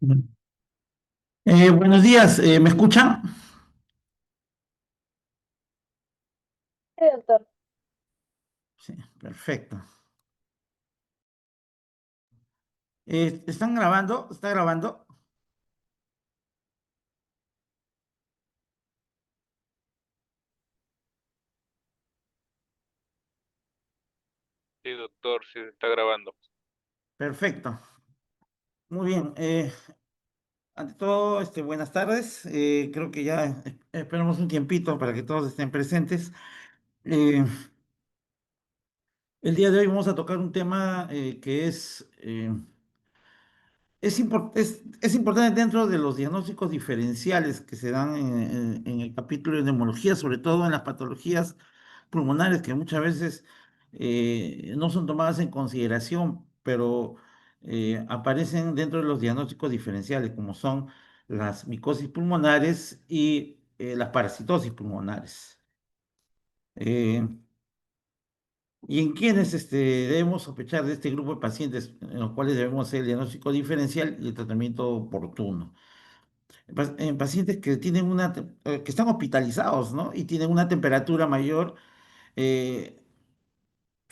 Buenos días, ¿me escuchan? Sí, doctor. Sí, perfecto. ¿Están grabando? ¿Está grabando? Sí, doctor, sí se está grabando. Perfecto. Muy bien. Ante todo, buenas tardes. Creo que ya esperamos un tiempito para que todos estén presentes. Eh, el día de hoy vamos a tocar un tema que es importante dentro de los diagnósticos diferenciales que se dan en el capítulo de neumología, sobre todo en las patologías pulmonares que muchas veces no son tomadas en consideración, pero aparecen dentro de los diagnósticos diferenciales, como son las micosis pulmonares y las parasitosis pulmonares. Eh, ¿Y en quiénes debemos sospechar de este grupo de pacientes en los cuales debemos hacer el diagnóstico diferencial y el tratamiento oportuno? En pacientes que tienen que están hospitalizados, ¿no? Y tienen una temperatura mayor, eh,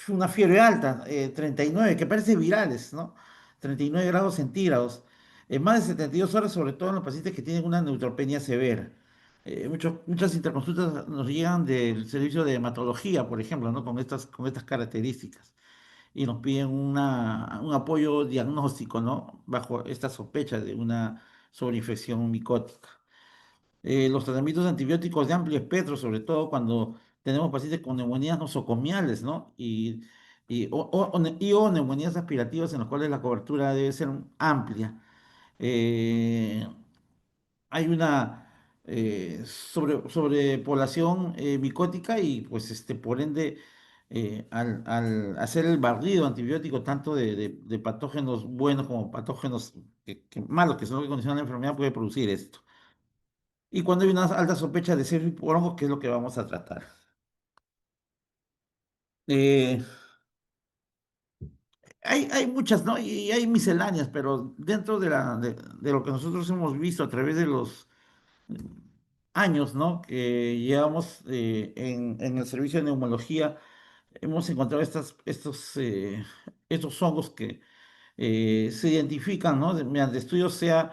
una fiebre alta, 39, que parece virales, ¿no? 39 grados centígrados. En más de 72 horas, sobre todo en los pacientes que tienen una neutropenia severa. Muchas interconsultas nos llegan del servicio de hematología, por ejemplo, ¿no? Con estas características. Y nos piden un apoyo diagnóstico, ¿no? Bajo esta sospecha de una sobreinfección micótica. Los tratamientos de antibióticos de amplio espectro, sobre todo cuando tenemos pacientes con neumonías nosocomiales, ¿no? Y o neumonías aspirativas en las cuales la cobertura debe ser amplia. Eh, Hay una sobrepoblación micótica y pues por ende al hacer el barrido antibiótico tanto de patógenos buenos como patógenos malos que son los que condicionan la enfermedad puede producir esto. Y cuando hay una alta sospecha de ser por hongos, ¿qué es lo que vamos a tratar? Eh, hay muchas, ¿no? Y hay misceláneas, pero dentro de lo que nosotros hemos visto a través de los años, ¿no? Que llevamos en el servicio de neumología, hemos encontrado estos hongos que se identifican, ¿no? Mediante estudios, sea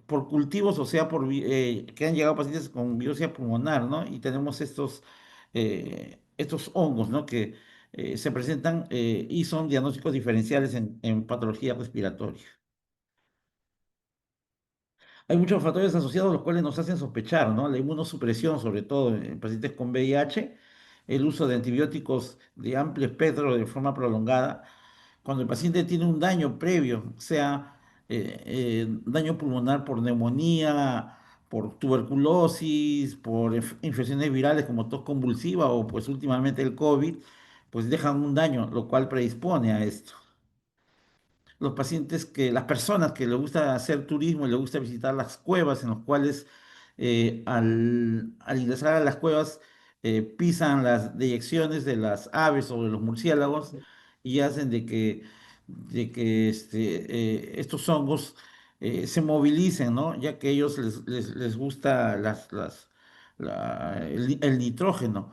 por cultivos o sea que han llegado pacientes con biopsia pulmonar, ¿no? Y tenemos estos hongos, ¿no? Que se presentan y son diagnósticos diferenciales en patología respiratoria. Hay muchos factores asociados los cuales nos hacen sospechar, ¿no? La inmunosupresión, sobre todo en pacientes con VIH, el uso de antibióticos de amplio espectro de forma prolongada. Cuando el paciente tiene un daño previo, sea daño pulmonar por neumonía, por tuberculosis, por infecciones virales como tos convulsiva o pues últimamente el COVID, pues dejan un daño, lo cual predispone a esto. Las personas que les gusta hacer turismo y les gusta visitar las cuevas, en los cuales al ingresar a las cuevas pisan las deyecciones de las aves o de los murciélagos y hacen de que estos hongos se movilicen, ¿no? Ya que a ellos les gusta el nitrógeno.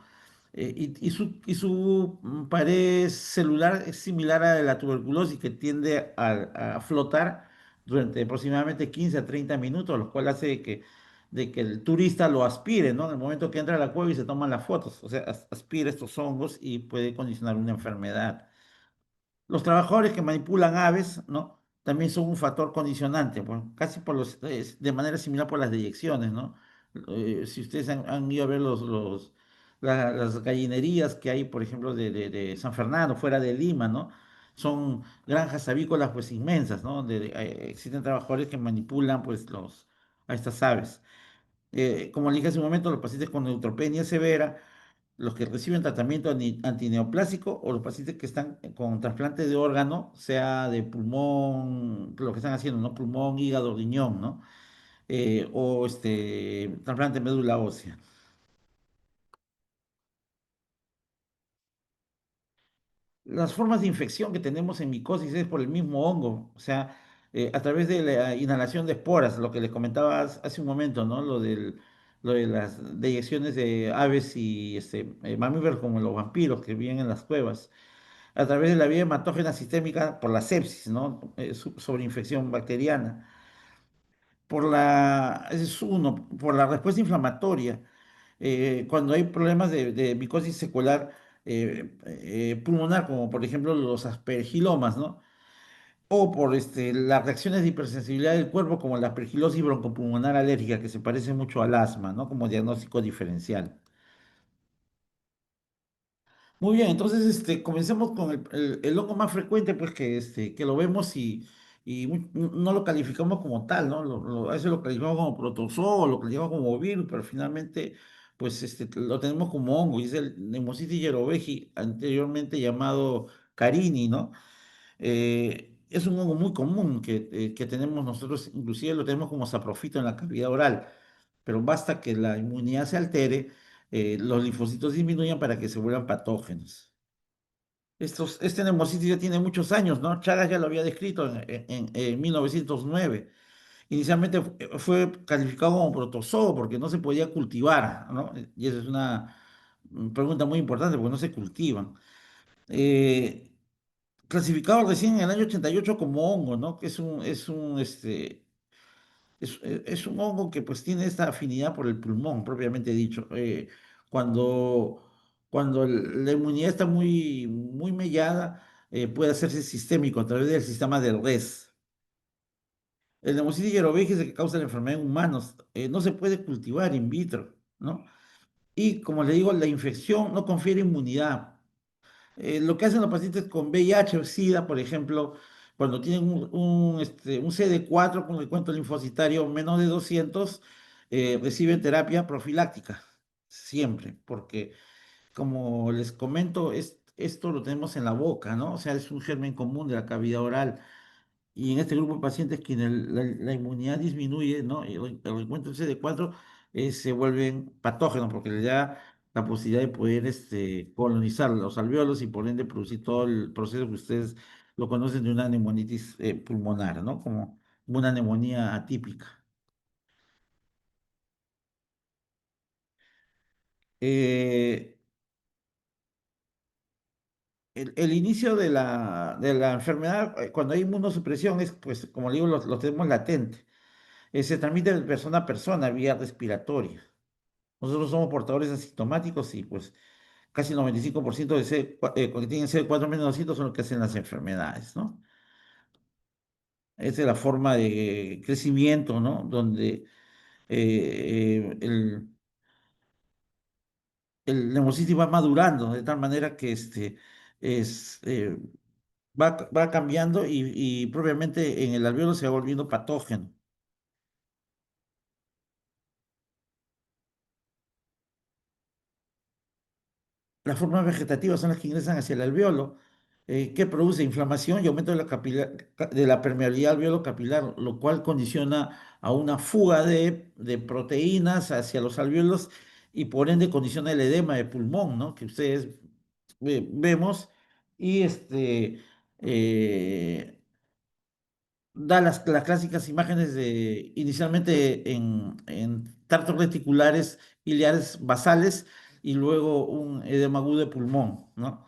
Y su pared celular es similar a la tuberculosis que tiende a flotar durante aproximadamente 15 a 30 minutos, lo cual hace de que el turista lo aspire, ¿no? En el momento que entra a la cueva y se toman las fotos, o sea, aspira estos hongos y puede condicionar una enfermedad. Los trabajadores que manipulan aves, ¿no? También son un factor condicionante, bueno, casi de manera similar por las deyecciones, ¿no? Si ustedes han ido a ver las gallinerías que hay, por ejemplo, de San Fernando, fuera de Lima, ¿no? Son granjas avícolas pues inmensas, ¿no? Donde existen trabajadores que manipulan pues a estas aves. Como le dije hace un momento, los pacientes con neutropenia severa, los que reciben tratamiento antineoplásico o los pacientes que están con trasplante de órgano, sea de pulmón, lo que están haciendo, ¿no? Pulmón, hígado, riñón, ¿no? O trasplante de médula ósea. Las formas de infección que tenemos en micosis es por el mismo hongo, o sea, a través de la inhalación de esporas, lo que les comentaba hace un momento, ¿no? Lo de las deyecciones de aves y mamíferos como los vampiros que viven en las cuevas, a través de la vía hematógena sistémica por la sepsis, ¿no? Sobre infección bacteriana, ese es uno, por la respuesta inflamatoria, cuando hay problemas de micosis secular pulmonar, como por ejemplo los aspergilomas, ¿no? O por las reacciones de hipersensibilidad del cuerpo, como la aspergilosis broncopulmonar alérgica, que se parece mucho al asma, ¿no? Como diagnóstico diferencial. Muy bien, entonces comencemos con el hongo más frecuente, pues que lo vemos y no lo calificamos como tal, ¿no? A veces lo calificamos como protozoo, lo calificamos como virus, pero finalmente pues lo tenemos como hongo, y es el Pneumocystis jirovecii, anteriormente llamado carini, ¿no? Es un hongo muy común que tenemos nosotros, inclusive lo tenemos como saprofito en la cavidad oral, pero basta que la inmunidad se altere, los linfocitos disminuyan para que se vuelvan patógenos. Este neumocitis ya tiene muchos años, ¿no? Chagas ya lo había descrito en 1909. Inicialmente fue calificado como protozoo porque no se podía cultivar, ¿no? Y esa es una pregunta muy importante porque no se cultivan. Eh, Clasificado recién en el año 88 como hongo, ¿no? Que es un hongo que pues tiene esta afinidad por el pulmón, propiamente dicho. Cuando, cuando la inmunidad está muy mellada, puede hacerse sistémico a través del sistema del RES. El Pneumocystis jirovecii es el que causa la enfermedad en humanos. No se puede cultivar in vitro, ¿no? Y como le digo, la infección no confiere inmunidad. Lo que hacen los pacientes con VIH o SIDA, por ejemplo, cuando tienen un CD4 con el cuento linfocitario menos de 200, reciben terapia profiláctica, siempre, porque como les comento, esto lo tenemos en la boca, ¿no? O sea, es un germen común de la cavidad oral. Y en este grupo de pacientes quienes la inmunidad disminuye, ¿no? Y el encuentro CD4 se vuelven patógenos porque les da la posibilidad de poder colonizar los alveolos y por ende producir todo el proceso que ustedes lo conocen de una neumonitis pulmonar, ¿no? Como una neumonía atípica. Eh, el inicio de la enfermedad, cuando hay inmunosupresión, es, pues, como le digo, lo tenemos latente. Se transmite de persona a persona vía respiratoria. Nosotros somos portadores asintomáticos y pues casi el 95% de que tienen CD4 menos 200 son los que hacen las enfermedades, ¿no? Esa es la forma de crecimiento, ¿no? Donde el neumocitis va madurando de tal manera que es, eh, va cambiando y propiamente en el alveolo se va volviendo patógeno. Las formas vegetativas son las que ingresan hacia el alveolo, que produce inflamación y aumento de de la permeabilidad alveolo capilar, lo cual condiciona a una fuga de proteínas hacia los alveolos y por ende condiciona el edema de pulmón, ¿no? Que ustedes vemos y eh, da las clásicas imágenes de inicialmente en tractos reticulares biliares basales y luego un edema agudo de pulmón, ¿no?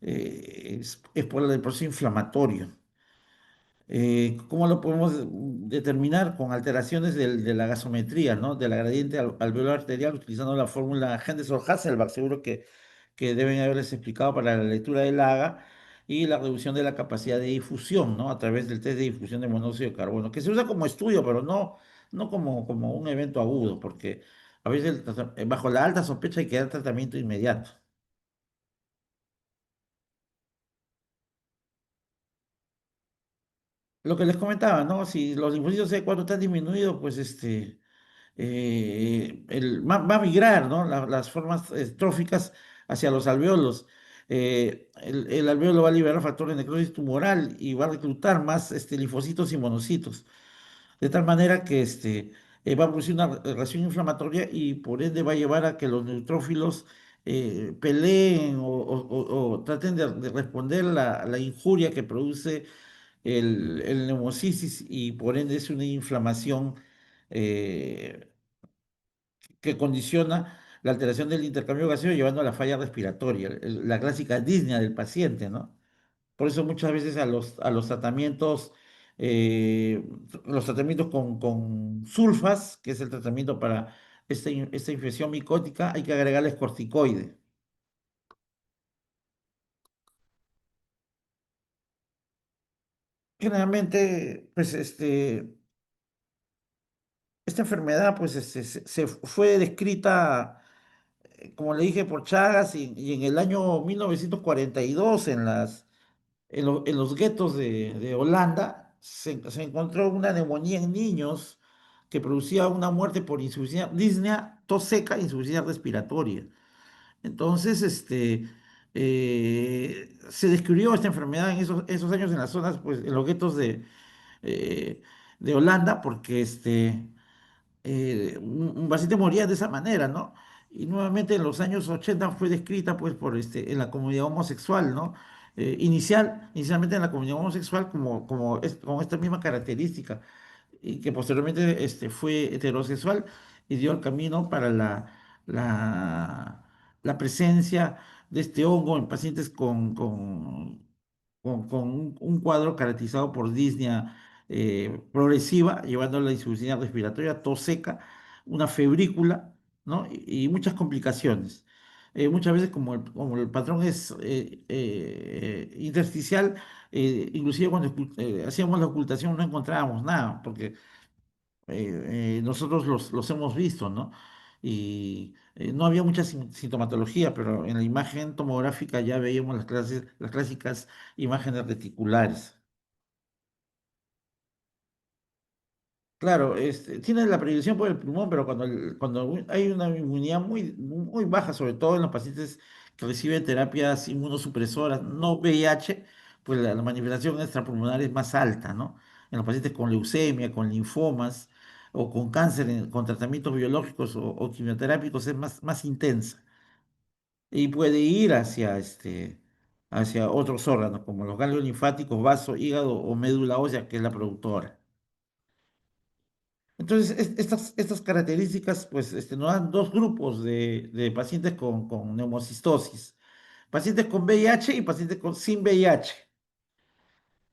Es por el proceso inflamatorio. ¿Cómo lo podemos determinar? Con alteraciones de la gasometría, ¿no? De la gradiente alveolar arterial, utilizando la fórmula Henderson-Hasselbalch, seguro que deben haberles explicado para la lectura del AGA, y la reducción de la capacidad de difusión, ¿no? A través del test de difusión de monóxido de carbono, que se usa como estudio, pero no como un evento agudo, porque a veces bajo la alta sospecha hay que dar tratamiento inmediato. Lo que les comentaba, ¿no? Si los linfocitos CD4 están disminuidos, pues va a migrar, ¿no? Las formas tróficas hacia los alveolos. El alveolo va a liberar factores de necrosis tumoral y va a reclutar más linfocitos y monocitos, de tal manera que va a producir una reacción inflamatoria y por ende va a llevar a que los neutrófilos peleen o traten de responder la injuria que produce el neumocisis y por ende es una inflamación eh, que condiciona la alteración del intercambio gaseoso llevando a la falla respiratoria, la clásica disnea del paciente, ¿no? Por eso muchas veces eh, los tratamientos con sulfas, que es el tratamiento para esta infección micótica, hay que agregarles corticoide. Generalmente, pues, esta enfermedad, pues, se fue descrita, como le dije, por Chagas y en el año 1942 en los guetos de Holanda se encontró una neumonía en niños que producía una muerte por insuficiencia, disnea, tos seca e insuficiencia respiratoria. Entonces, se descubrió esta enfermedad en esos años en las zonas, pues, en los guetos eh, de Holanda, porque un paciente moría de esa manera, ¿no? Y nuevamente en los años 80 fue descrita pues en la comunidad homosexual, ¿no? Inicialmente en la comunidad homosexual con esta misma característica y que posteriormente fue heterosexual y dio el camino para la, la presencia de este hongo en pacientes con un cuadro caracterizado por disnea progresiva, llevando a la insuficiencia respiratoria, tos seca, una febrícula, ¿no? Y muchas complicaciones. Muchas veces como el patrón es intersticial, inclusive cuando hacíamos la ocultación no encontrábamos nada, porque nosotros los hemos visto, ¿no? Y no había mucha sintomatología, pero en la imagen tomográfica ya veíamos las clásicas imágenes reticulares. Claro, tiene la predilección por el pulmón, pero cuando hay una inmunidad muy baja, sobre todo en los pacientes que reciben terapias inmunosupresoras, no VIH, pues la manifestación extrapulmonar es más alta, ¿no? En los pacientes con leucemia, con linfomas o con cáncer, con tratamientos biológicos o quimioterápicos es más intensa y puede ir hacia otros órganos, como los ganglios linfáticos, vaso, hígado o médula ósea, que es la productora. Entonces, estas características, pues, nos dan dos grupos de pacientes con neumocistosis. Pacientes con VIH y pacientes sin VIH.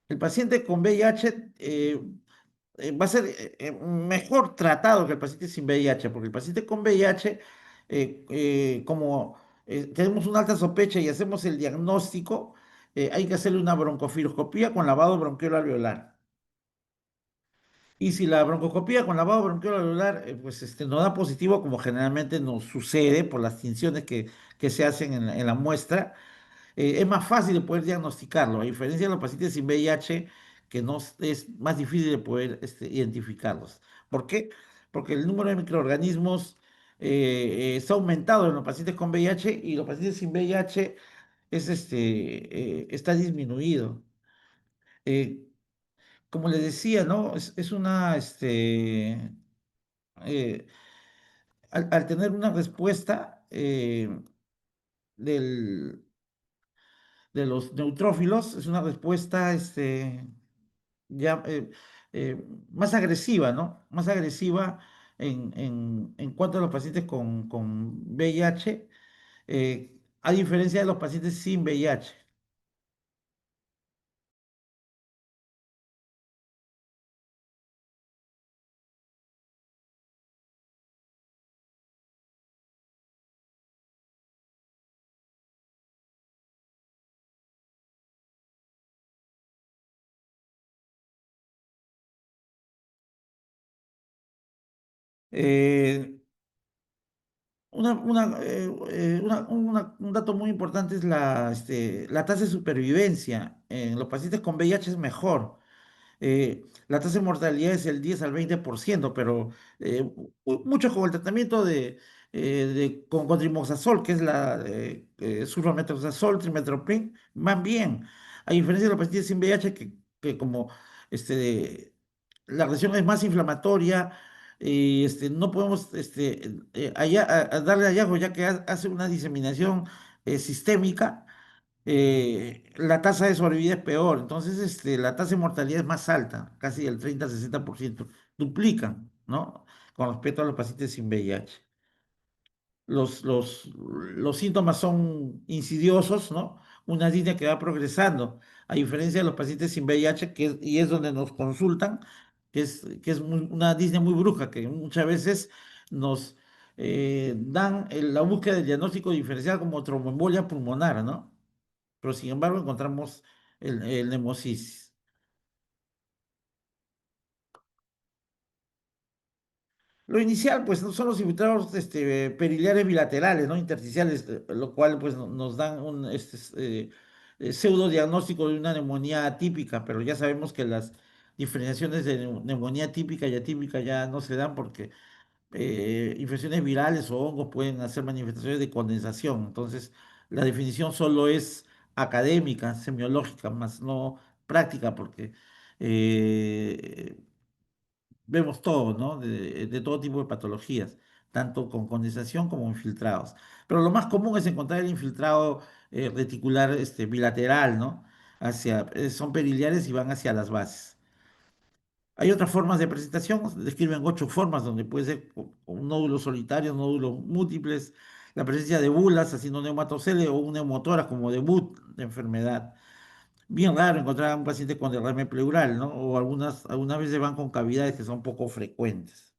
El paciente con VIH va a ser mejor tratado que el paciente sin VIH, porque el paciente con VIH, como tenemos una alta sospecha y hacemos el diagnóstico, hay que hacerle una broncofiloscopía con lavado bronquiolo alveolar. Y si la broncoscopía con lavado bronquiolo alveolar, pues nos da positivo, como generalmente nos sucede por las tinciones que se hacen en la muestra, es más fácil de poder diagnosticarlo, a diferencia de los pacientes sin VIH, que no es más difícil de poder identificarlos. ¿Por qué? Porque el número de microorganismos está aumentado en los pacientes con VIH y los pacientes sin VIH está disminuido. Eh, Como les decía, ¿no? Es una, eh, al tener una respuesta del, de los neutrófilos, es una respuesta, ya más agresiva, ¿no? Más agresiva en cuanto a los pacientes con VIH, a diferencia de los pacientes sin VIH. Eh, un dato muy importante es la tasa de supervivencia. En los pacientes con VIH es mejor. La tasa de mortalidad es el 10 al 20%, pero mucho con el tratamiento con trimoxazol, que es sulfamethoxazol, trimethoprim, van bien. A diferencia de los pacientes sin VIH, que como la lesión es más inflamatoria, y no podemos darle hallazgo, ya que hace una diseminación sistémica. la tasa de sobrevida es peor. Entonces, la tasa de mortalidad es más alta, casi el 30 60%. Duplican, ¿no? Con respecto a los pacientes sin VIH. Los síntomas son insidiosos, ¿no? Una línea que va progresando, a diferencia de los pacientes sin VIH, y es donde nos consultan, una línea muy bruja, que muchas veces nos dan la búsqueda del diagnóstico diferencial como tromboembolia pulmonar, ¿no? Pero sin embargo encontramos el nemocisis. Lo inicial, pues, no son los infiltrados periliares bilaterales, ¿no? Intersticiales, lo cual, pues, nos dan un pseudo diagnóstico de una neumonía atípica, pero ya sabemos que las diferenciaciones de neumonía típica y atípica ya no se dan porque infecciones virales o hongos pueden hacer manifestaciones de condensación. Entonces, la definición solo es académica, semiológica, más no práctica, porque eh, vemos todo, ¿no? De todo tipo de patologías, tanto con condensación como infiltrados. Pero lo más común es encontrar el infiltrado reticular bilateral, ¿no? Son periliares y van hacia las bases. Hay otras formas de presentación, describen 8 formas, donde puede ser con nódulos solitarios, nódulos múltiples, la presencia de bulas, haciendo neumatocele o un neumotórax como debut de enfermedad. Bien raro encontrar a un paciente con derrame pleural, ¿no? O algunas veces van con cavidades que son poco frecuentes.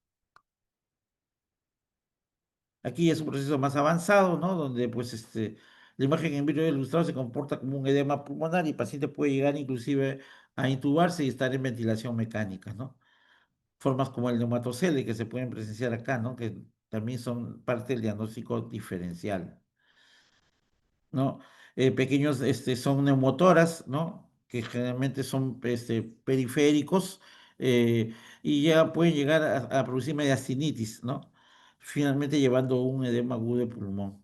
Aquí es un proceso más avanzado, ¿no? Donde pues la imagen en vídeo ilustrado se comporta como un edema pulmonar y el paciente puede llegar inclusive a intubarse y estar en ventilación mecánica, ¿no? Formas como el neumatocele que se pueden presenciar acá, ¿no? Que también son parte del diagnóstico diferencial, ¿no? Pequeños son neumotoras, ¿no? Que generalmente son periféricos eh, y ya pueden llegar a producir mediastinitis, ¿no? Finalmente llevando un edema agudo de pulmón.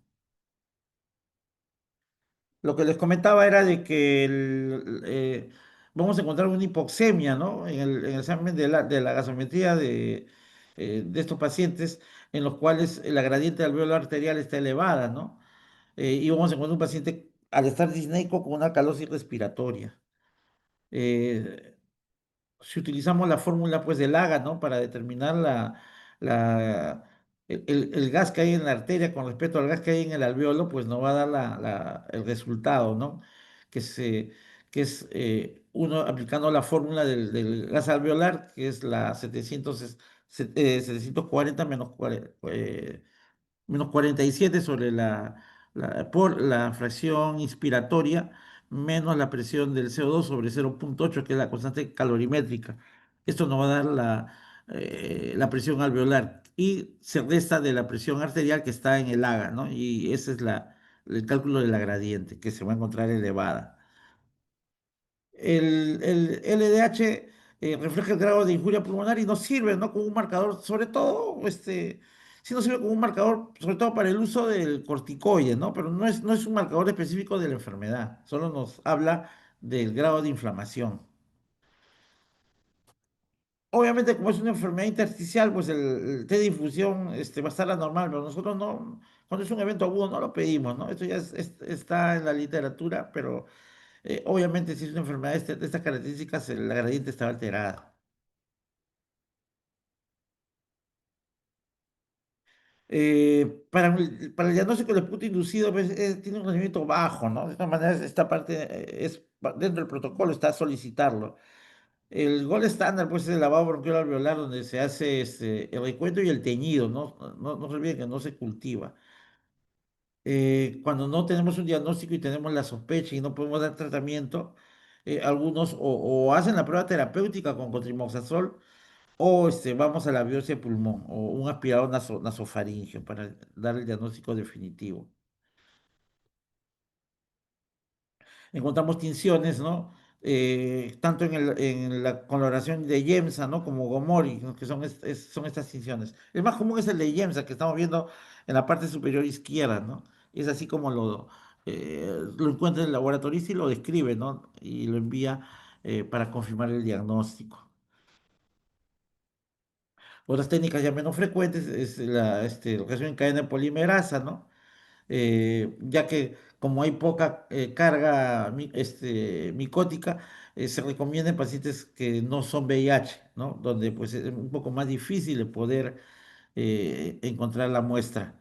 Lo que les comentaba era de que vamos a encontrar una hipoxemia, ¿no? En el examen de la gasometría de estos pacientes, en los cuales la gradiente alveolar arterial está elevada, ¿no? Y vamos a encontrar un paciente al estar disneico con una calosis respiratoria. Eh, si utilizamos la fórmula pues del AGA, ¿no? Para determinar la, el gas que hay en la arteria con respecto al gas que hay en el alveolo, pues nos va a dar el resultado, ¿no? Que, se, que es uno aplicando la fórmula del gas alveolar, que es la 740 menos 47 sobre por la fracción inspiratoria menos la presión del CO2 sobre 0,8, que es la constante calorimétrica. Esto nos va a dar la presión alveolar y se resta de la presión arterial que está en el AGA, ¿no? Y ese es el cálculo de la gradiente, que se va a encontrar elevada. El LDH refleja el grado de injuria pulmonar y nos sirve, ¿no? Como un marcador, sobre todo, sí nos sirve como un marcador, sobre todo para el uso del corticoide, ¿no? Pero no es un marcador específico de la enfermedad, solo nos habla del grado de inflamación. Obviamente, como es una enfermedad intersticial, pues el té de infusión va a estar anormal, pero nosotros no, cuando es un evento agudo no lo pedimos, ¿no? Esto ya está en la literatura, pero obviamente si es una enfermedad de estas características, la gradiente está alterada. Para el diagnóstico de punto inducido, pues, tiene un rendimiento bajo, ¿no? De todas maneras, esta parte dentro del protocolo, está a solicitarlo. El gol estándar, pues, es el lavado bronquial alveolar, donde se hace el recuento y el teñido, ¿no? No se olviden que no se cultiva. Cuando no tenemos un diagnóstico y tenemos la sospecha y no podemos dar tratamiento, algunos o hacen la prueba terapéutica con cotrimoxazol o vamos a la biopsia de pulmón o un aspirador nasofaríngeo para dar el diagnóstico definitivo. Encontramos tinciones, ¿no? Tanto en la coloración de Yemsa, ¿no? Como Gomori, ¿no? Que son estas tinciones. El más común es el de Yemsa, que estamos viendo en la parte superior izquierda, ¿no? Es así como lo encuentra el laboratorista y lo describe, ¿no? Y lo envía para confirmar el diagnóstico. Otras técnicas ya menos frecuentes es la reacción en cadena de polimerasa, ¿no? ya que como hay poca carga micótica, se recomienda en pacientes que no son VIH, ¿no? Donde pues es un poco más difícil de poder encontrar la muestra.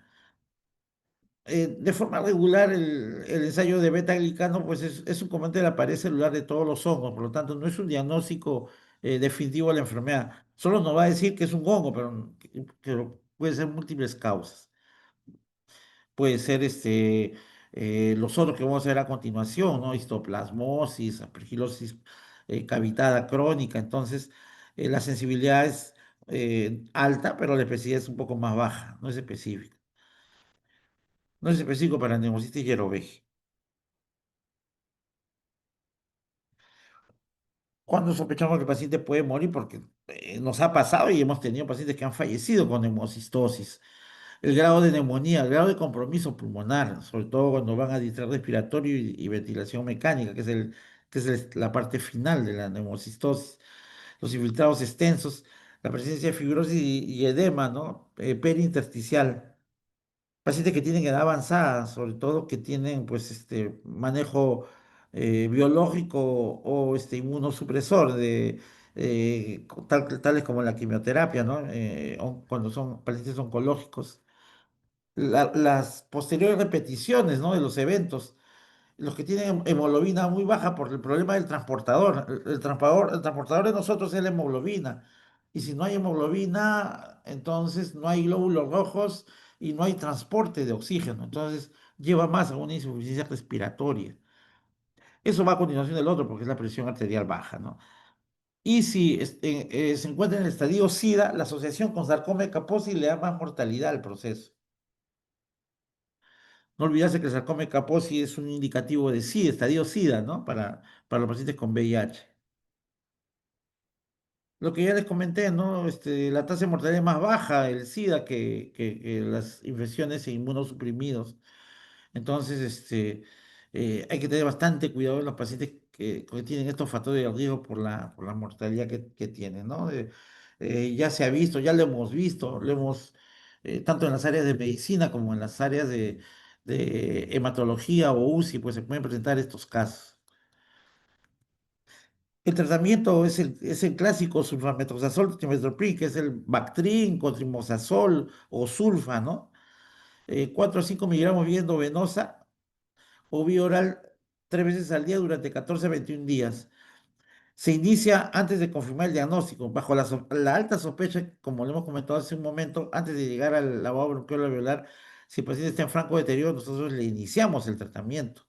De forma regular, el ensayo de beta-glicano pues es un componente de la pared celular de todos los hongos, por lo tanto no es un diagnóstico definitivo de la enfermedad. Solo nos va a decir que es un hongo, pero que puede ser múltiples causas. Puede ser los otros que vamos a ver a continuación, ¿no? Histoplasmosis, aspergilosis cavitada crónica. Entonces, la sensibilidad es alta, pero la especificidad es un poco más baja, no es específica. No es específico para neumocitis yerobegia. Cuando sospechamos que el paciente puede morir, porque nos ha pasado y hemos tenido pacientes que han fallecido con neumocistosis. El grado de neumonía, el grado de compromiso pulmonar, sobre todo cuando van a distrés respiratorio y ventilación mecánica, la parte final de la neumocistosis, los infiltrados extensos, la presencia de fibrosis y edema, ¿no? Perintersticial. Pacientes que tienen edad avanzada, sobre todo que tienen pues manejo biológico o inmunosupresor tales como la quimioterapia, ¿no? Cuando son pacientes oncológicos. Las posteriores repeticiones, ¿no? De los eventos, los que tienen hemoglobina muy baja por el problema del transportador. El transportador de nosotros es la hemoglobina. Y si no hay hemoglobina, entonces no hay glóbulos rojos y no hay transporte de oxígeno. Entonces lleva más a una insuficiencia respiratoria. Eso va a continuación del otro porque es la presión arterial baja, ¿no? Y si se encuentra en el estadio SIDA, la asociación con sarcoma de Kaposi le da más mortalidad al proceso. No olvidarse que el sarcoma de Kaposi es un indicativo de SIDA, estadio SIDA, ¿no? Para los pacientes con VIH. Lo que ya les comenté, ¿no? La tasa de mortalidad es más baja, el SIDA, que las infecciones e inmunosuprimidos. Entonces, hay que tener bastante cuidado en los pacientes que tienen estos factores de riesgo por la mortalidad que tienen, ¿no? Ya se ha visto, ya lo hemos, tanto en las áreas de medicina como en las áreas de hematología o UCI, pues se pueden presentar estos casos. El tratamiento es el clásico sulfamethoxazol, trimethoprim, que es el Bactrim, cotrimoxazol o sulfa, ¿no? 4 a 5 miligramos vía endovenosa o vía oral 3 veces al día durante 14 a 21 días. Se inicia antes de confirmar el diagnóstico, bajo la alta sospecha, como lo hemos comentado hace un momento, antes de llegar al lavado bronquial alveolar, si el paciente está en franco deterioro, nosotros le iniciamos el tratamiento.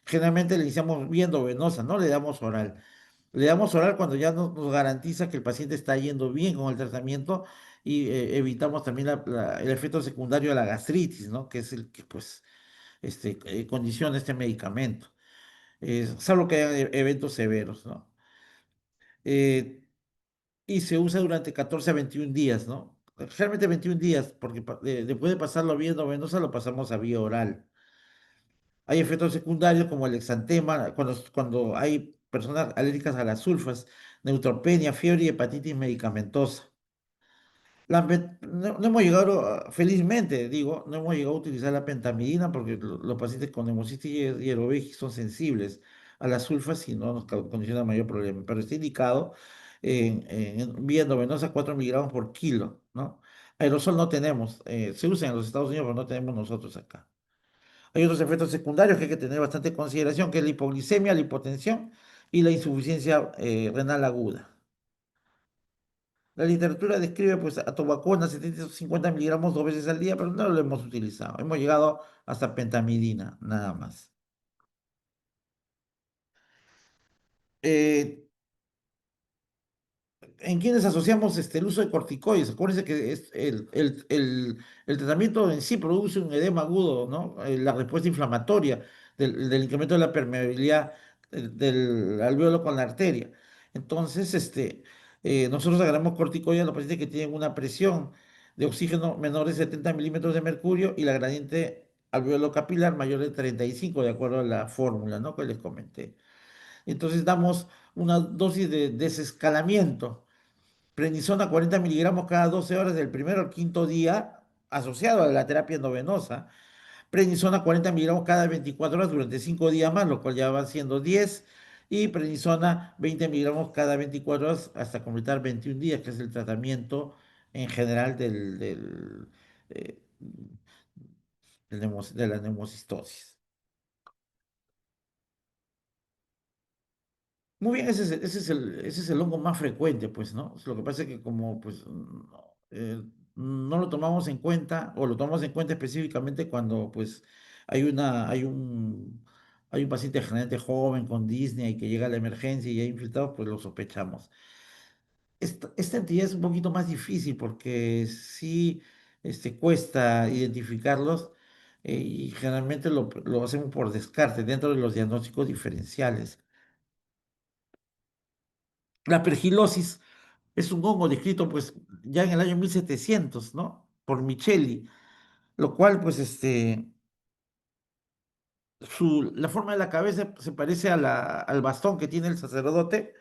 Generalmente le iniciamos vía endovenosa, no le damos oral. Le damos oral cuando ya nos garantiza que el paciente está yendo bien con el tratamiento y evitamos también el efecto secundario de la gastritis, ¿no? Que es el que pues condiciona este medicamento, salvo que haya eventos severos, ¿no? Eh, y se usa durante 14 a 21 días, ¿no? Realmente 21 días, porque después de pasarlo a vía endovenosa lo pasamos a vía oral. Hay efectos secundarios como el exantema, cuando hay personas alérgicas a las sulfas, neutropenia, fiebre y hepatitis medicamentosa. No hemos llegado, felizmente digo, no hemos llegado a utilizar la pentamidina porque los pacientes con hemocitis y Ehrlich son sensibles a las sulfas y no nos condiciona mayor problema, pero está indicado en vía endovenosa 4 miligramos por kilo, ¿no? Aerosol no tenemos, se usa en los Estados Unidos, pero no tenemos nosotros acá. Hay otros efectos secundarios que hay que tener bastante consideración, que es la hipoglicemia, la hipotensión y la insuficiencia renal aguda. La literatura describe pues a tobacona 750 miligramos 2 veces al día, pero no lo hemos utilizado. Hemos llegado hasta pentamidina, nada más. Eh, ¿En quienes asociamos el uso de corticoides? Acuérdense que el tratamiento en sí produce un edema agudo, ¿no? La respuesta inflamatoria del incremento de la permeabilidad del alvéolo con la arteria. Entonces, nosotros agarramos corticoides a los pacientes que tienen una presión de oxígeno menor de 70 milímetros de mercurio y la gradiente alvéolo capilar mayor de 35, de acuerdo a la fórmula, ¿no? Que les comenté. Entonces damos una dosis de desescalamiento. Prednisona 40 miligramos cada 12 horas del primero al quinto día, asociado a la terapia endovenosa, Prednisona 40 miligramos cada 24 horas durante 5 días más, lo cual ya van siendo 10. Y prednisona 20 miligramos cada 24 horas hasta completar 21 días, que es el tratamiento en general eh, de la neumocistosis. Muy bien, ese es el hongo más frecuente, pues, ¿no? Lo que pasa es que como, pues, no lo tomamos en cuenta, o lo tomamos en cuenta específicamente cuando, pues, hay una, hay un, hay un paciente generalmente joven con disney y que llega a la emergencia y hay infiltrados, pues lo sospechamos. Esta entidad es un poquito más difícil porque sí, cuesta identificarlos, y generalmente lo hacemos por descarte dentro de los diagnósticos diferenciales. La pergilosis es un hongo descrito pues ya en el año 1700, ¿no? Por Micheli, lo cual pues la forma de la cabeza se parece al bastón que tiene el sacerdote.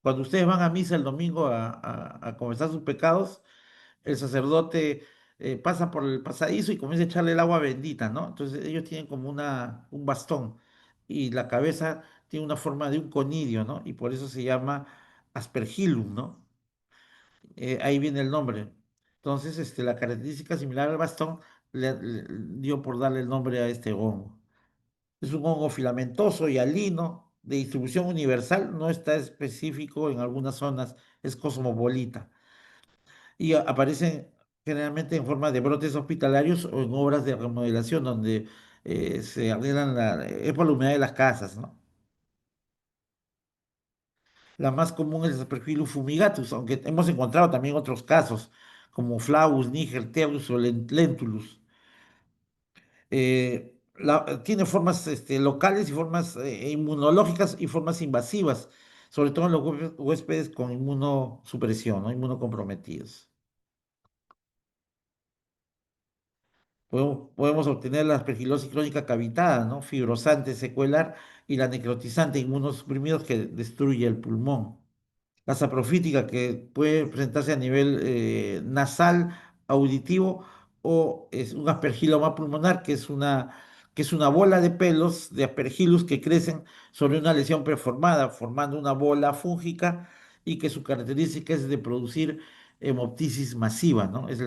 Cuando ustedes van a misa el domingo a confesar sus pecados, el sacerdote pasa por el pasadizo y comienza a echarle el agua bendita, ¿no? Entonces ellos tienen como un bastón y la cabeza tiene una forma de un conidio, ¿no? Y por eso se llama aspergillum, ¿no? Ahí viene el nombre. Entonces, la característica similar al bastón dio por darle el nombre a este hongo. Es un hongo filamentoso y alino, de distribución universal, no está específico en algunas zonas, es cosmopolita. Y aparece generalmente en forma de brotes hospitalarios o en obras de remodelación, donde se arreglan es por la humedad de las casas, ¿no? La más común es el Aspergillus fumigatus, aunque hemos encontrado también otros casos, como Flavus, Niger, Pteridus o Lentulus. Tiene formas locales y formas inmunológicas y formas invasivas, sobre todo en los huéspedes con inmunosupresión, ¿no? Inmunocomprometidos. Podemos obtener la aspergilosis crónica cavitada, ¿no? Fibrosante secuelar y la necrotizante inmunosuprimidos que destruye el pulmón. La saprofítica que puede presentarse a nivel nasal, auditivo, o es un aspergiloma pulmonar, que es una bola de pelos de aspergillus que crecen sobre una lesión preformada, formando una bola fúngica y que su característica es de producir hemoptisis masiva, ¿no? Es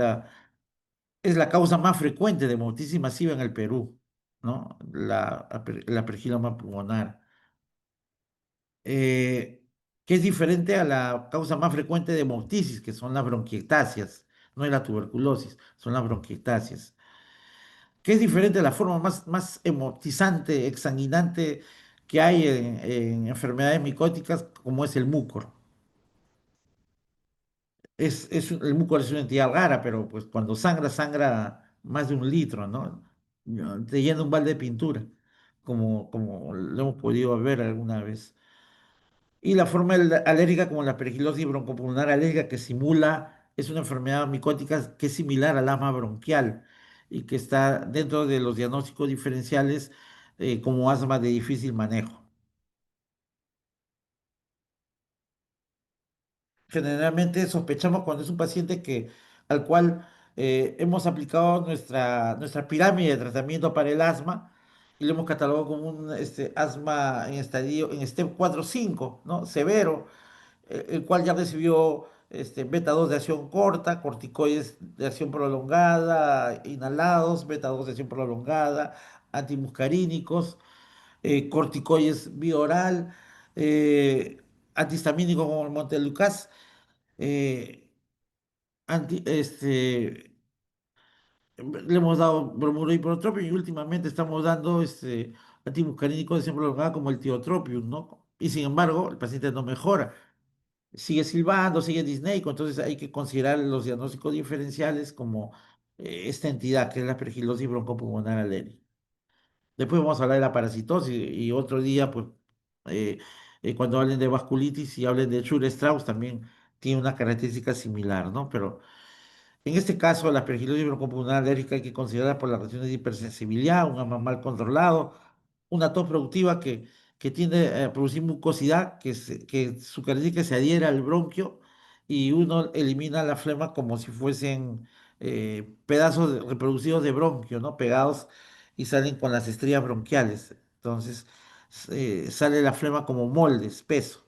la causa más frecuente de hemoptisis masiva en el Perú, ¿no? El aspergiloma pulmonar, eh, que es diferente a la causa más frecuente de hemoptisis, que son las bronquiectasias, no es la tuberculosis, son las bronquiectasias, que es diferente a la forma más hemoptizante, exsanguinante que hay en enfermedades micóticas, como es el mucor. El mucor es una entidad rara, pero pues cuando sangra, sangra más de 1 litro, ¿no? No, te llena un balde de pintura, como lo hemos podido ver alguna vez. Y la forma alérgica como la perigilosis broncopulmonar alérgica que simula, es una enfermedad micótica que es similar al asma bronquial y que está dentro de los diagnósticos diferenciales como asma de difícil manejo. Generalmente sospechamos cuando es un paciente al cual hemos aplicado nuestra pirámide de tratamiento para el asma y lo hemos catalogado como un asma en step 4 o 5, ¿no? Severo, el cual ya recibió beta 2 de acción corta, corticoides de acción prolongada, inhalados, beta 2 de acción prolongada, antimuscarínicos, corticoides vía oral, antihistamínicos como el Montelukast, eh, le hemos dado bromuro y últimamente estamos dando antimuscarínicos de acción prolongada como el tiotropium, ¿no? Y sin embargo, el paciente no mejora, sigue silbando, sigue disneico, entonces hay que considerar los diagnósticos diferenciales como esta entidad que es la pergilosis broncopulmonar alérgica. Después vamos a hablar de la parasitosis y otro día, pues, eh, cuando hablen de vasculitis y hablen de Schur-Strauss, también tiene una característica similar, ¿no? Pero en este caso, la aspergilosis broncopulmonar alérgica hay que considerarla por las regiones de hipersensibilidad, un asma mal controlado, una tos productiva que tiende a producir mucosidad, que su característica se adhiere al bronquio y uno elimina la flema como si fuesen pedazos reproducidos de bronquio, ¿no? Pegados y salen con las estrías bronquiales. Entonces, sale la flema como molde, espeso.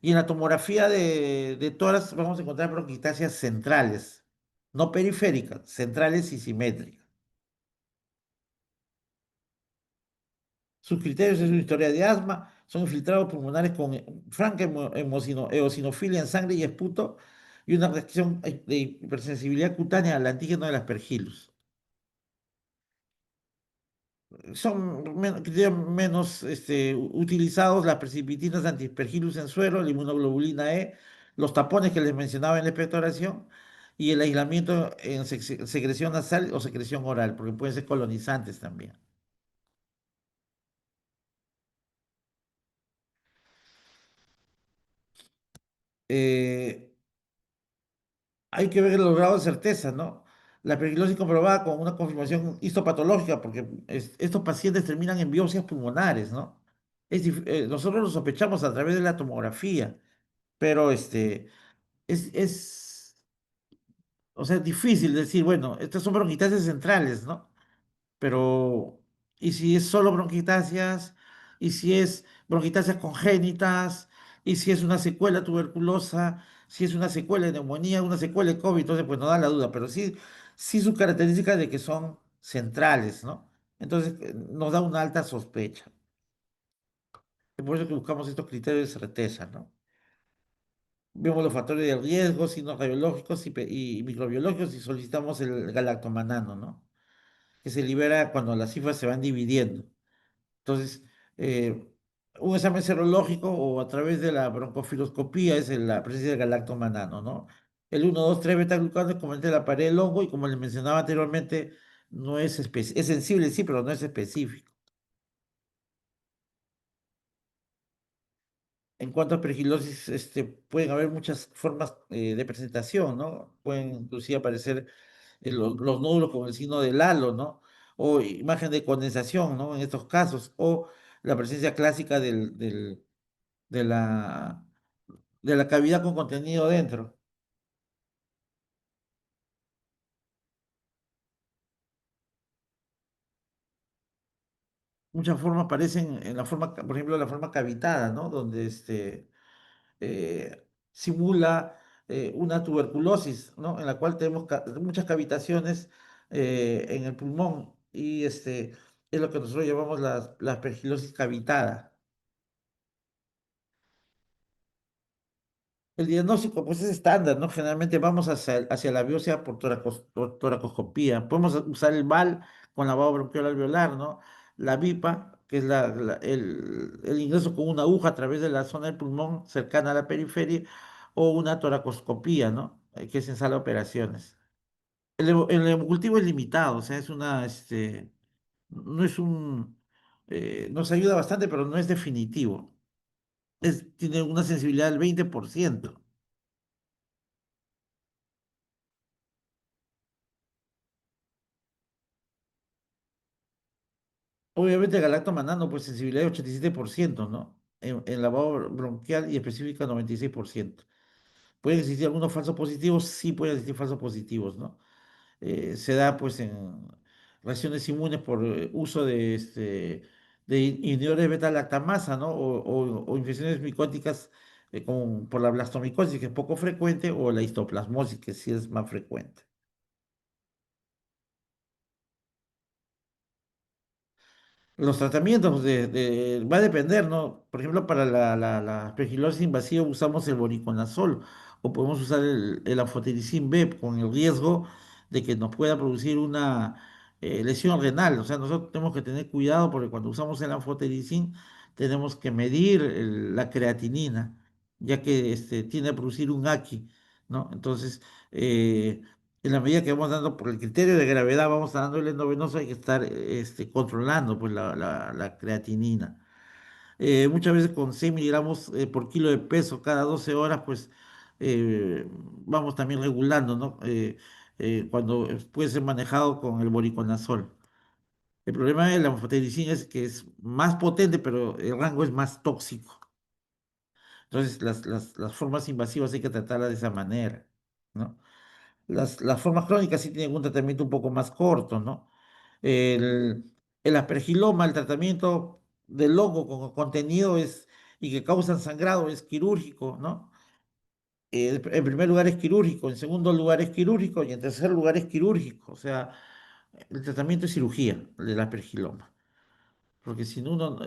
Y en la tomografía de tórax vamos a encontrar bronquitasias centrales, no periféricas, centrales y simétricas. Sus criterios es una historia de asma, son infiltrados pulmonares con franca eosinofilia en sangre y esputo y una reacción de hipersensibilidad cutánea al antígeno del aspergillus. Son criterios menos utilizados las precipitinas antiaspergillus en suero, la inmunoglobulina E, los tapones que les mencionaba en la expectoración y el aislamiento en secreción nasal o secreción oral, porque pueden ser colonizantes también. Eh, Hay que ver los grados de certeza, ¿no? La periglisis comprobada con una confirmación histopatológica, porque estos pacientes terminan en biopsias pulmonares, ¿no? Nosotros lo sospechamos a través de la tomografía, pero es, o sea, es difícil decir, bueno, estas son bronquitasias centrales, ¿no? Pero, ¿y si es solo bronquitasias? ¿Y si es bronquitasias congénitas? ¿Y si es una secuela tuberculosa? ¿Si es una secuela de neumonía, una secuela de COVID? Entonces, pues no da la duda, pero sí, sí su característica de que son centrales, ¿no? Entonces, nos da una alta sospecha. Es por eso que buscamos estos criterios de certeza, ¿no? Vemos los factores de riesgo, signos radiológicos y microbiológicos y solicitamos el galactomanano, ¿no? Que se libera cuando las cifras se van dividiendo. Entonces, eh, un examen serológico o a través de la broncofiloscopía es la presencia del galactomanano, ¿no? El 1, 2, 3 beta-glucano es como el de la pared del hongo y como les mencionaba anteriormente, no es, es sensible, sí, pero no es específico. En cuanto a pergilosis, pueden haber muchas formas de presentación, ¿no? Pueden inclusive aparecer los nódulos con el signo del halo, ¿no? O imagen de condensación, ¿no? En estos casos, o la presencia clásica de de la cavidad con contenido dentro. Muchas formas aparecen en la forma, por ejemplo, la forma cavitada, ¿no? Donde simula una tuberculosis, ¿no? En la cual tenemos muchas cavitaciones en el pulmón y es lo que nosotros llamamos la aspergilosis cavitada. El diagnóstico, pues es estándar, ¿no? Generalmente vamos hacia la biopsia por toracoscopía. Podemos usar el VAL con lavado bronquial alveolar, ¿no? La VIPA, que es el ingreso con una aguja a través de la zona del pulmón cercana a la periferia, o una toracoscopía, ¿no? Que es en sala de operaciones. El hemocultivo es limitado, o sea, no es nos ayuda bastante, pero no es definitivo. Tiene una sensibilidad del 20%. Obviamente galactomanano, pues sensibilidad de 87%, ¿no? En lavado bronquial y específica 96%. ¿Pueden existir algunos falsos positivos? Sí, pueden existir falsos positivos, ¿no? Se da pues en reacciones inmunes por uso de inhibidores de beta-lactamasa, ¿no? O infecciones micóticas por la blastomicosis, que es poco frecuente, o la histoplasmosis, que sí es más frecuente. Los tratamientos va a depender, ¿no? Por ejemplo, para la aspergilosis invasiva usamos el voriconazol o podemos usar el anfotericin B con el riesgo de que nos pueda producir una lesión renal. O sea, nosotros tenemos que tener cuidado porque cuando usamos el anfotericin tenemos que medir la creatinina, ya que tiende a producir un AQI, ¿no? Entonces, en la medida que vamos dando por el criterio de gravedad, vamos dando el endovenoso, hay que estar controlando pues, la creatinina. Muchas veces con 6 miligramos por kilo de peso cada 12 horas, pues vamos también regulando, ¿no? Cuando puede ser manejado con el voriconazol. El problema de la anfotericina es que es más potente, pero el rango es más tóxico. Entonces, las formas invasivas hay que tratarlas de esa manera, ¿no? Las formas crónicas sí tienen un tratamiento un poco más corto, ¿no? El, el aspergiloma, el tratamiento del hongo con contenido y que causan sangrado es quirúrgico, ¿no? En primer lugar es quirúrgico, en segundo lugar es quirúrgico y en tercer lugar es quirúrgico. O sea, el tratamiento es cirugía del aspergiloma. Porque si no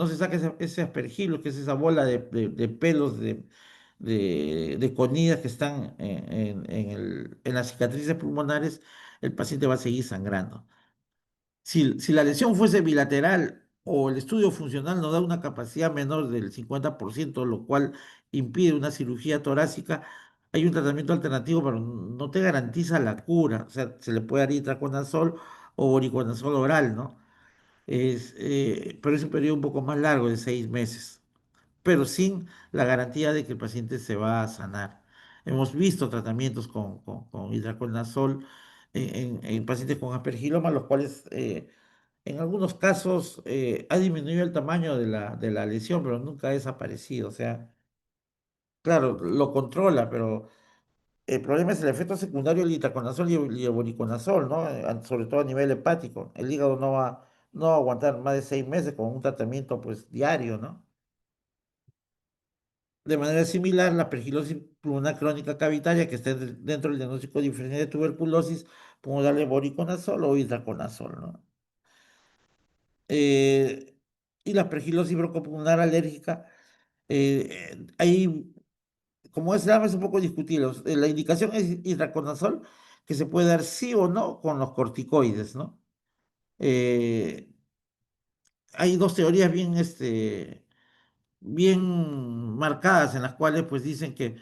se saca ese aspergilo, que es esa bola de pelos de conidas que están en las cicatrices pulmonares, el paciente va a seguir sangrando. Si la lesión fuese bilateral o el estudio funcional nos da una capacidad menor del 50%, lo cual impide una cirugía torácica, hay un tratamiento alternativo, pero no te garantiza la cura. O sea, se le puede dar itraconazol o voriconazol oral, ¿no? Pero es un periodo un poco más largo de 6 meses, pero sin la garantía de que el paciente se va a sanar. Hemos visto tratamientos con itraconazol en pacientes con aspergiloma, los cuales en algunos casos ha disminuido el tamaño de la lesión, pero nunca ha desaparecido. O sea, claro, lo controla, pero el problema es el efecto secundario del itaconazol y el voriconazol, ¿no? Sobre todo a nivel hepático. El hígado no va a aguantar más de 6 meses con un tratamiento pues diario, ¿no? De manera similar, la pergilosis pulmonar crónica cavitaria, que está dentro del diagnóstico diferencial de tuberculosis, podemos darle voriconazol o itraconazol, ¿no? Eh, y la pergilosis broncopulmonar alérgica, ahí, como es un poco discutible. La indicación es itraconazol, que se puede dar sí o no con los corticoides, ¿no? Eh, Hay dos teorías bien marcadas en las cuales pues dicen que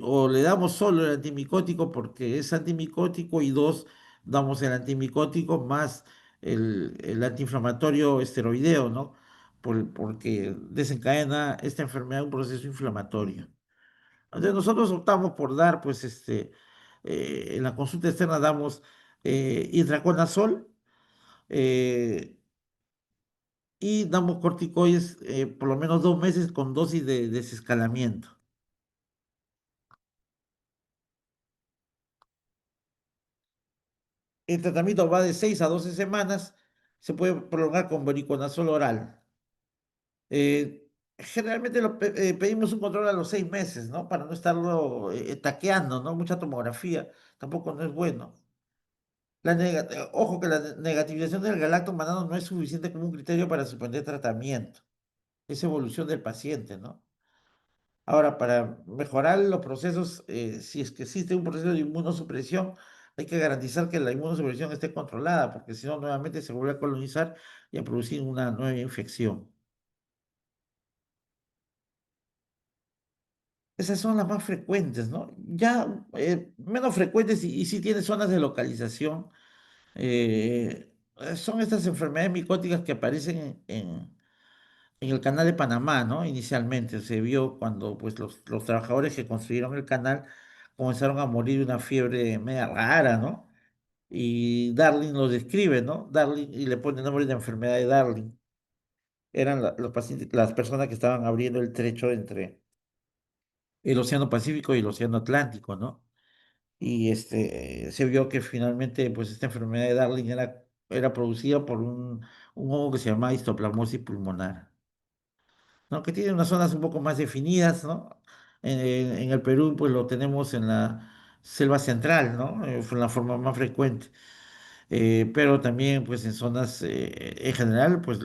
o le damos solo el antimicótico porque es antimicótico y dos, damos el antimicótico más el antiinflamatorio esteroideo, ¿no? Porque desencadena esta enfermedad un proceso inflamatorio. Entonces nosotros optamos por dar, pues, en la consulta externa damos itraconazol eh, y damos corticoides por lo menos 2 meses con dosis de desescalamiento. El tratamiento va de 6 a 12 semanas, se puede prolongar con voriconazol oral. Generalmente pedimos un control a los 6 meses, ¿no? Para no estarlo taqueando, ¿no? Mucha tomografía, tampoco no es bueno. Ojo que la negativización del galactomanano no es suficiente como un criterio para suspender tratamiento. Es evolución del paciente, ¿no? Ahora, para mejorar los procesos, si es que existe un proceso de inmunosupresión, hay que garantizar que la inmunosupresión esté controlada, porque si no, nuevamente se vuelve a colonizar y a producir una nueva infección. Esas son las más frecuentes, ¿no? Ya menos frecuentes y sí tiene zonas de localización. Son estas enfermedades micóticas que aparecen en el canal de Panamá, ¿no? Inicialmente se vio cuando pues, los trabajadores que construyeron el canal comenzaron a morir de una fiebre media rara, ¿no? Y Darling lo describe, ¿no? Darling, y le pone el nombre de enfermedad de Darling. Eran los pacientes, las personas que estaban abriendo el trecho entre el Océano Pacífico y el Océano Atlántico, ¿no? Y se vio que finalmente pues esta enfermedad de Darling era producida por un hongo que se llama histoplasmosis pulmonar, ¿no? Que tiene unas zonas un poco más definidas, ¿no? En el Perú pues lo tenemos en la selva central, ¿no? Fue la forma más frecuente. Pero también pues en zonas, en general, pues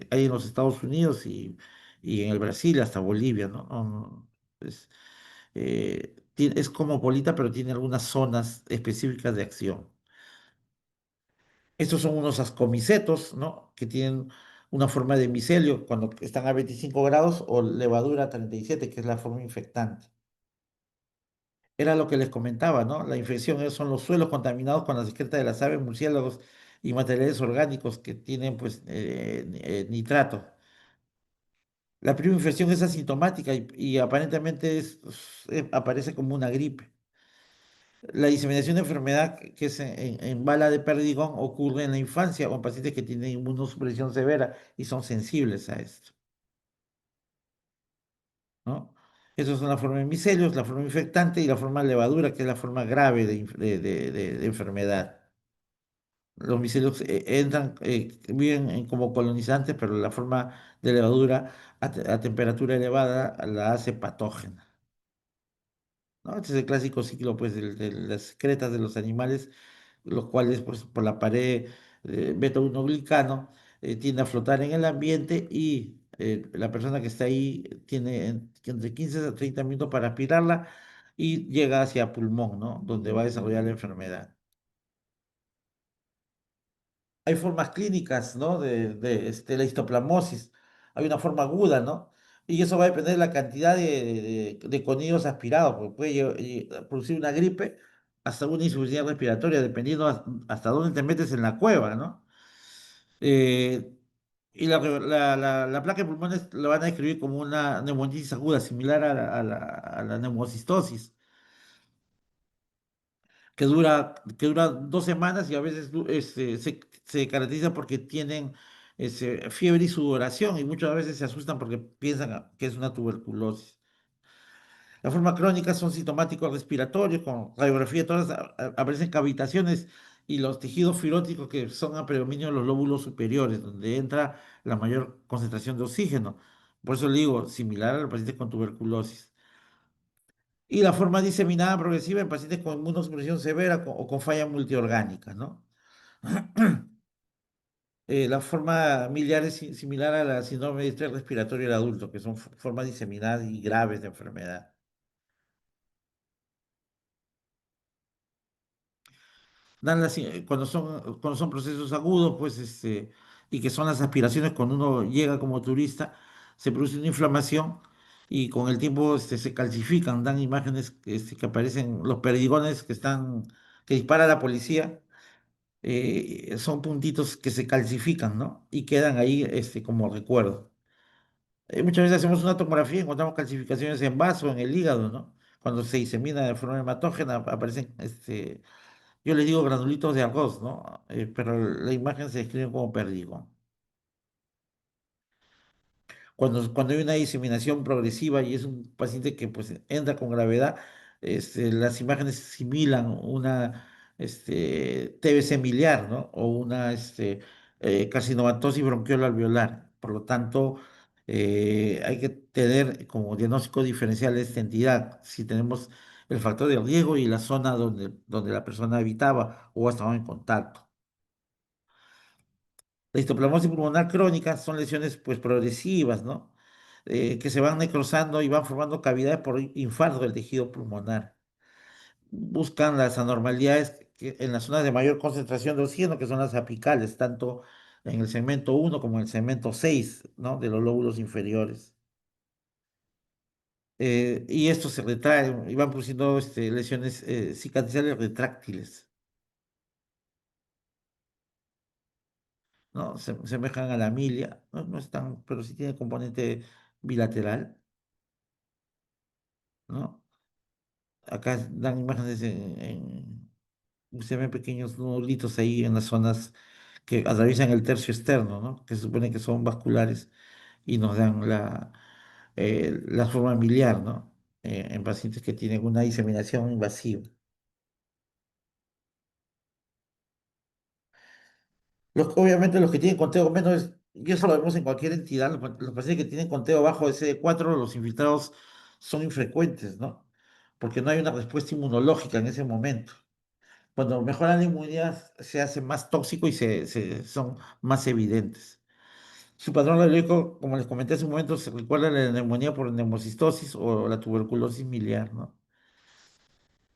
hay en los Estados Unidos y en el Brasil hasta Bolivia, ¿no? Es cosmopolita, pero tiene algunas zonas específicas de acción. Estos son unos ascomicetos, ¿no? Que tienen una forma de micelio cuando están a 25 grados o levadura a 37, que es la forma infectante. Era lo que les comentaba, ¿no? La infección son los suelos contaminados con las excretas de las aves, murciélagos y materiales orgánicos que tienen, pues, nitrato. La primera infección es asintomática y aparentemente aparece como una gripe. La diseminación de enfermedad, que es en bala de perdigón, ocurre en la infancia o en pacientes que tienen inmunosupresión severa y son sensibles a esto, ¿no? Esas son la forma de micelios, la forma infectante y la forma de levadura, que es la forma grave de enfermedad. Los micelios entran, viven como colonizantes, pero la forma de levadura a temperatura elevada la hace patógena, ¿no? Este es el clásico ciclo, pues, de las excretas de los animales, los cuales, pues, por la pared beta-1-glicano, tiende a flotar en el ambiente y la persona que está ahí tiene entre 15 a 30 minutos para aspirarla y llega hacia pulmón, ¿no? Donde va a desarrollar la enfermedad. Hay formas clínicas, ¿no? De la histoplasmosis. Hay una forma aguda, ¿no? Y eso va a depender de la cantidad de conidos aspirados, porque puede producir una gripe hasta una insuficiencia respiratoria, dependiendo hasta dónde te metes en la cueva, ¿no? Eh, y la placa de pulmones la van a describir como una neumonitis aguda, similar a la neumocistosis, que dura 2 semanas y a veces se caracteriza porque tienen fiebre y sudoración y muchas veces se asustan porque piensan que es una tuberculosis. La forma crónica son sintomáticos respiratorios, con radiografía, todas aparecen cavitaciones y los tejidos fibróticos que son a predominio de los lóbulos superiores, donde entra la mayor concentración de oxígeno. Por eso le digo, similar a los pacientes con tuberculosis. Y la forma diseminada progresiva en pacientes con inmunosupresión severa o con falla multiorgánica, ¿no? La forma miliar es similar a la síndrome de estrés respiratorio del adulto, que son formas diseminadas y graves de enfermedad. Cuando son procesos agudos, pues, y que son las aspiraciones cuando uno llega como turista, se produce una inflamación y con el tiempo se calcifican, dan imágenes que aparecen, los perdigones que dispara la policía, son puntitos que se calcifican, ¿no? Y quedan ahí como recuerdo. Muchas veces hacemos una tomografía y encontramos calcificaciones en vaso, en el hígado, ¿no? Cuando se disemina de forma hematógena, aparecen, yo les digo granulitos de arroz, ¿no? Pero la imagen se describe como perdigo. Cuando hay una diseminación progresiva y es un paciente que pues entra con gravedad, las imágenes similan una TBC miliar, ¿no? O una carcinomatosis bronquial alveolar. Por lo tanto, hay que tener como diagnóstico diferencial esta entidad. Si tenemos el factor de riesgo y la zona donde la persona habitaba o ha estado en contacto. La histoplasmosis pulmonar crónica son lesiones pues progresivas, ¿no? Que se van necrosando y van formando cavidades por infarto del tejido pulmonar. Buscan las anormalidades en las zonas de mayor concentración de oxígeno, que son las apicales, tanto en el segmento 1 como en el segmento 6, ¿no? De los lóbulos inferiores. Y esto se retrae y van produciendo lesiones cicatriciales retráctiles, ¿no? Se semejan a la milia, no, no están, pero sí tiene componente bilateral, ¿no? Acá dan imágenes se ven pequeños nuditos ahí en las zonas que atraviesan el tercio externo, ¿no? Que se supone que son vasculares y nos dan la forma miliar, ¿no? En pacientes que tienen una diseminación invasiva. Obviamente los que tienen conteo menos, y eso lo vemos en cualquier entidad, los pacientes que tienen conteo bajo de CD4, los infiltrados son infrecuentes, ¿no? Porque no hay una respuesta inmunológica en ese momento. Cuando mejora la inmunidad se hace más tóxico y son más evidentes. Su patrón radiológico, como les comenté hace un momento, se recuerda a la neumonía por neumocistosis o la tuberculosis miliar, ¿no?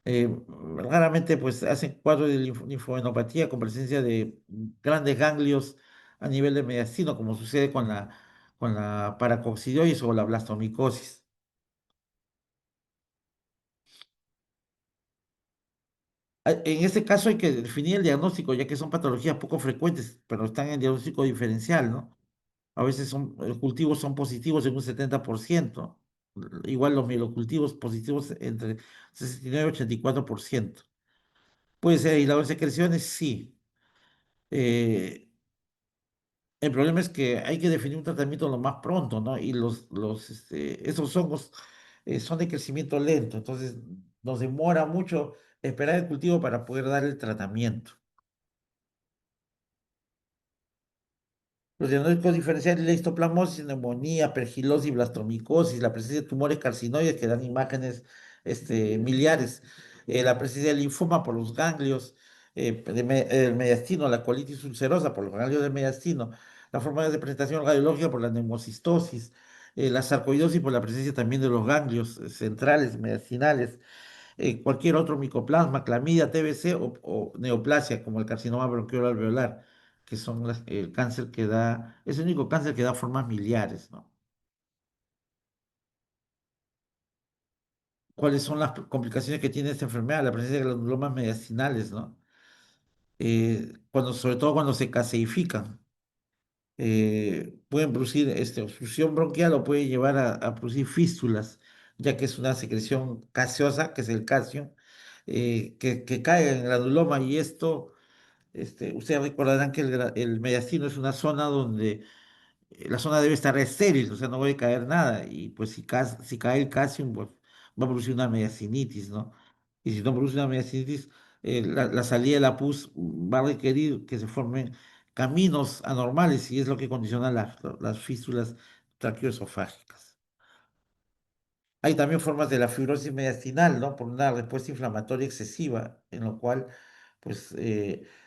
Eh, Raramente pues hacen cuadros de linfodenopatía con presencia de grandes ganglios a nivel de mediastino, como sucede con la paracoccidiosis o la blastomicosis. En este caso hay que definir el diagnóstico, ya que son patologías poco frecuentes, pero están en diagnóstico diferencial, ¿no? A veces los cultivos son positivos en un 70%. Igual los mielocultivos positivos entre 69 y 84%. Puede ser aislador de secreciones, sí. Eh, el problema es que hay que definir un tratamiento lo más pronto, ¿no? Y esos hongos son de crecimiento lento, entonces nos demora mucho esperar el cultivo para poder dar el tratamiento. Los diagnósticos diferenciales, la histoplasmosis, neumonía, pergilosis, blastomicosis, la presencia de tumores carcinoides que dan imágenes miliares, la presencia de linfoma por los ganglios, el mediastino, la colitis ulcerosa por los ganglios del mediastino, la forma de presentación radiológica por la neumocistosis, la sarcoidosis por la presencia también de los ganglios centrales, mediastinales, cualquier otro micoplasma, clamidia, TBC o neoplasia, como el carcinoma bronquial alveolar, que son el cáncer que da, es el único cáncer que da formas miliares, ¿no? ¿Cuáles son las complicaciones que tiene esta enfermedad? La presencia de granulomas mediastinales, ¿no? Sobre todo cuando se caseifican, pueden producir obstrucción bronquial o puede llevar a producir fístulas, ya que es una secreción gaseosa, que es el calcio, que cae en el granuloma y esto. Ustedes recordarán que el mediastino es una zona donde la zona debe estar estéril, o sea, no puede caer nada. Y pues si cae el calcio, pues va a producir una mediastinitis, ¿no? Y si no produce una mediastinitis, la salida de la pus va a requerir que se formen caminos anormales y es lo que condiciona las fístulas traqueoesofágicas. Hay también formas de la fibrosis mediastinal, ¿no? Por una respuesta inflamatoria excesiva, en lo cual, pues,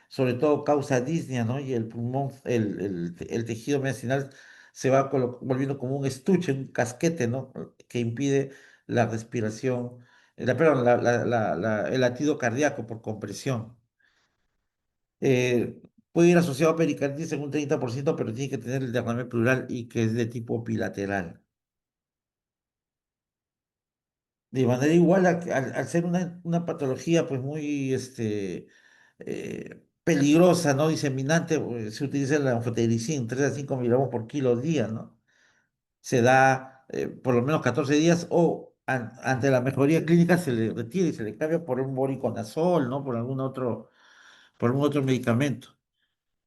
sobre todo causa disnea, ¿no? Y el pulmón, el tejido mediastinal se va volviendo como un estuche, un casquete, ¿no? Que impide la respiración, perdón, el latido cardíaco por compresión. Puede ir asociado a pericarditis en un 30%, pero tiene que tener el derrame pleural y que es de tipo bilateral. De manera igual, al ser una patología pues muy peligrosa, ¿no? Diseminante, pues, se utiliza la anfotericina, 3 a 5 miligramos por kilo día, ¿no? Se da por lo menos 14 días o ante la mejoría clínica se le retira y se le cambia por un voriconazol, ¿no? Por algún otro medicamento.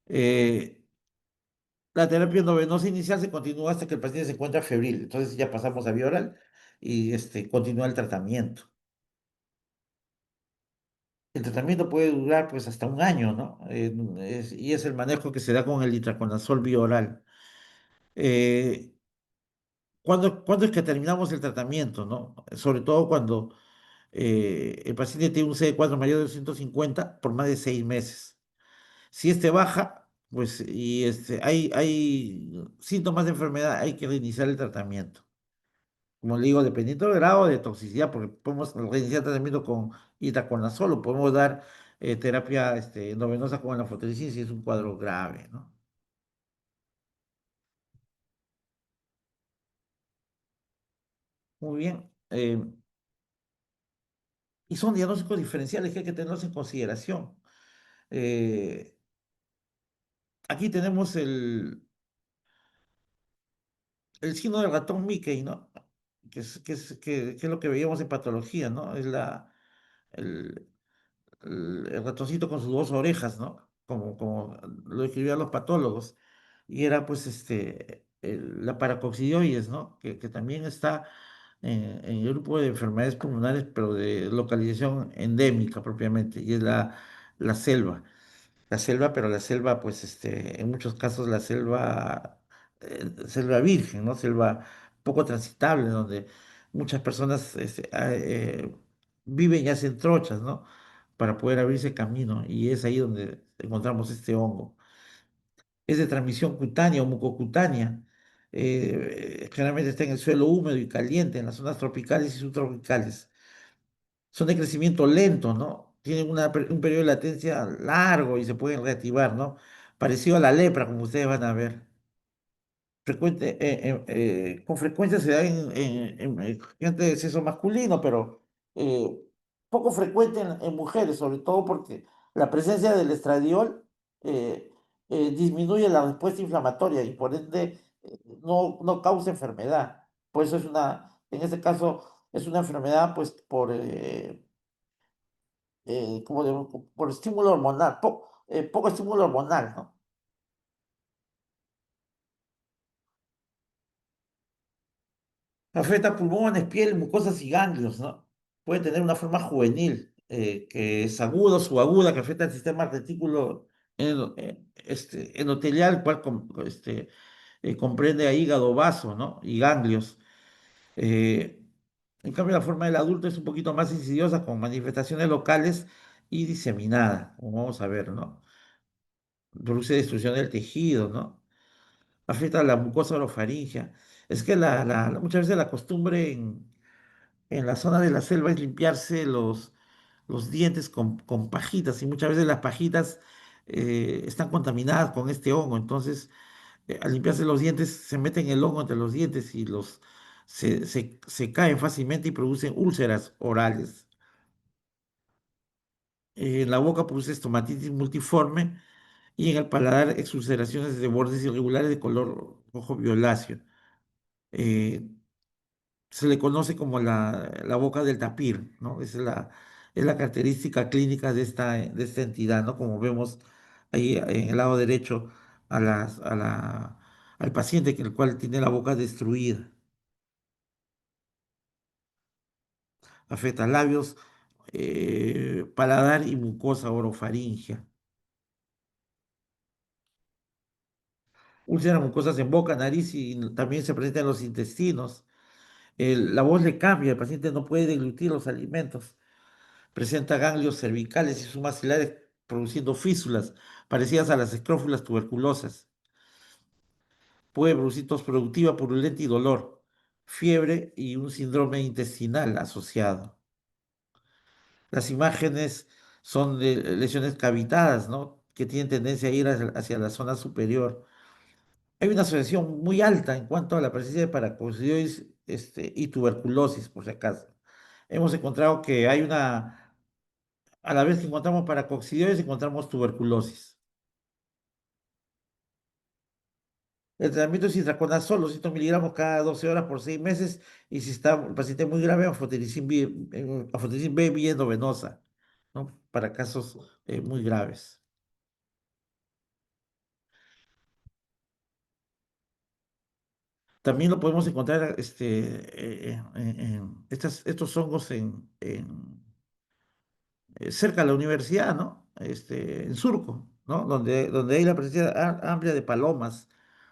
Eh, la terapia endovenosa inicial se continúa hasta que el paciente se encuentra febril, entonces ya pasamos a vía oral y continúa el tratamiento. El tratamiento puede durar pues hasta un año, ¿no? Y es el manejo que se da con el itraconazol bioral. Eh, ¿Cuándo es que terminamos el tratamiento, no? Sobre todo cuando el paciente tiene un CD4 mayor de 250 por más de 6 meses. Si este baja, pues, y hay síntomas de enfermedad, hay que reiniciar el tratamiento. Como le digo, dependiendo del grado de toxicidad, porque podemos reiniciar tratamiento con itaconazol o podemos dar terapia endovenosa con la anfotericina si es un cuadro grave, ¿no? Muy bien. Y son diagnósticos diferenciales que hay que tenerlos en consideración. Eh, Aquí tenemos el síndrome del ratón Mickey, ¿no? Que es lo que veíamos en patología, ¿no? El, el ratoncito con sus dos orejas, ¿no? Como lo describían los patólogos. Y era pues la paracoccidioides, ¿no? Que también está en el grupo de enfermedades pulmonares, pero de localización endémica propiamente, y es la selva. La selva, pero la selva, pues en muchos casos la selva virgen, ¿no? Selva poco transitable, donde muchas personas viven y hacen trochas, ¿no? Para poder abrirse camino, y es ahí donde encontramos este hongo. Es de transmisión cutánea o mucocutánea. Generalmente está en el suelo húmedo y caliente, en las zonas tropicales y subtropicales. Son de crecimiento lento, ¿no? Tienen un periodo de latencia largo y se pueden reactivar, ¿no? Parecido a la lepra, como ustedes van a ver. Con frecuencia se da en gente de sexo masculino, pero eh, poco frecuente en mujeres, sobre todo porque la presencia del estradiol eh, disminuye la respuesta inflamatoria y por ende no causa enfermedad. Por eso en este caso, es una enfermedad pues por estímulo hormonal, poco estímulo hormonal, ¿no? Afecta pulmones, piel, mucosas y ganglios, ¿no? Puede tener una forma juvenil, que es aguda o subaguda, que afecta al sistema endotelial, el cual comprende a hígado, vaso, ¿no? Y ganglios. Eh, en cambio, la forma del adulto es un poquito más insidiosa, con manifestaciones locales y diseminada, como vamos a ver, ¿no? Produce destrucción del tejido, ¿no? Afecta a la mucosa orofaringea. Es que muchas veces la costumbre en la zona de la selva es limpiarse los dientes con pajitas, y muchas veces las pajitas están contaminadas con este hongo. Entonces, al limpiarse los dientes, se meten el hongo entre los dientes y se caen fácilmente y producen úlceras orales. En la boca produce estomatitis multiforme y en el paladar exulceraciones de bordes irregulares de color rojo violáceo. Eh, Se le conoce como la boca del tapir, ¿no? Esa es la característica clínica de esta entidad, ¿no? Como vemos ahí en el lado derecho al paciente, el cual tiene la boca destruida. Afecta labios, paladar y mucosa orofaringea. Úlceras mucosas en boca, nariz y también se presenta en los intestinos. La voz le cambia, el paciente no puede deglutir los alimentos. Presenta ganglios cervicales y submaxilares produciendo físulas parecidas a las escrófulas tuberculosas. Puede producir tos productiva, purulenta y dolor, fiebre y un síndrome intestinal asociado. Las imágenes son de lesiones cavitadas, ¿no? Que tienen tendencia a ir hacia la zona superior. Hay una asociación muy alta en cuanto a la presencia de paracoccidiosis, y tuberculosis, por si acaso. Hemos encontrado que hay a la vez que encontramos paracoccidiosis, encontramos tuberculosis. El tratamiento es itraconazol, 200 miligramos cada 12 horas por 6 meses, y si está el paciente muy grave, anfotericin B vía endovenosa, ¿no? Para casos muy graves. También lo podemos encontrar estos hongos cerca de la universidad, ¿no? En Surco, ¿no? Donde hay la presencia amplia de palomas,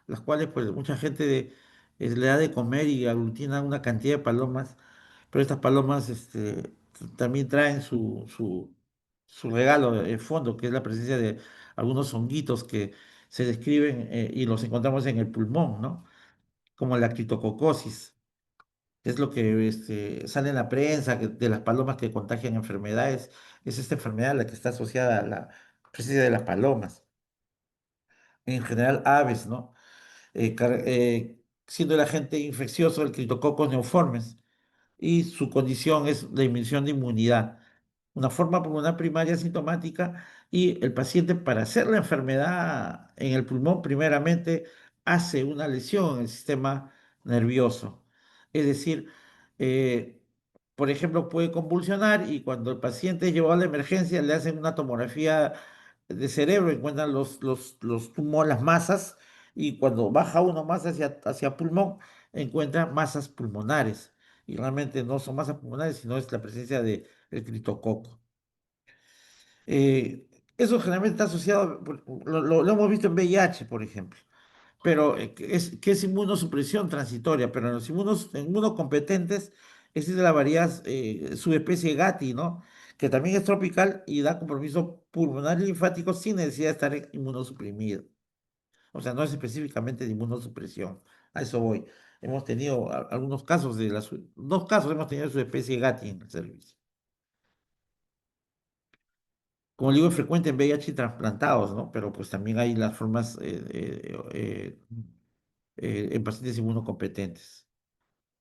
las cuales pues mucha gente le da de comer y aglutina una cantidad de palomas, pero estas palomas también traen su regalo de fondo, que es la presencia de algunos honguitos que se describen y los encontramos en el pulmón, ¿no? Como la criptococosis. Es lo que sale en la prensa, de las palomas que contagian enfermedades. Es esta enfermedad la que está asociada a la presencia de las palomas. En general, aves, ¿no? Siendo el agente infeccioso el Cryptococcus neoformes, y su condición es la disminución de inmunidad, una forma pulmonar primaria sintomática, y el paciente, para hacer la enfermedad en el pulmón, primeramente hace una lesión en el sistema nervioso. Es decir, eh, por ejemplo, puede convulsionar, y cuando el paciente es llevado a la emergencia le hacen una tomografía de cerebro, encuentran los tumores, las masas, y cuando baja uno más hacia pulmón, encuentra masas pulmonares, y realmente no son masas pulmonares, sino es la presencia del criptococo. Eh, Eso generalmente está asociado, lo hemos visto en VIH, por ejemplo, pero que es inmunosupresión transitoria, pero en los inmunocompetentes existe la variedad subespecie Gatti, ¿no? Que también es tropical y da compromiso pulmonar y linfático sin necesidad de estar inmunosuprimido. O sea, no es específicamente de inmunosupresión. A eso voy. Hemos tenido algunos casos dos casos hemos tenido de subespecie Gatti en el servicio. Como digo, es frecuente en VIH trasplantados, ¿no? Pero pues también hay las formas en pacientes inmunocompetentes.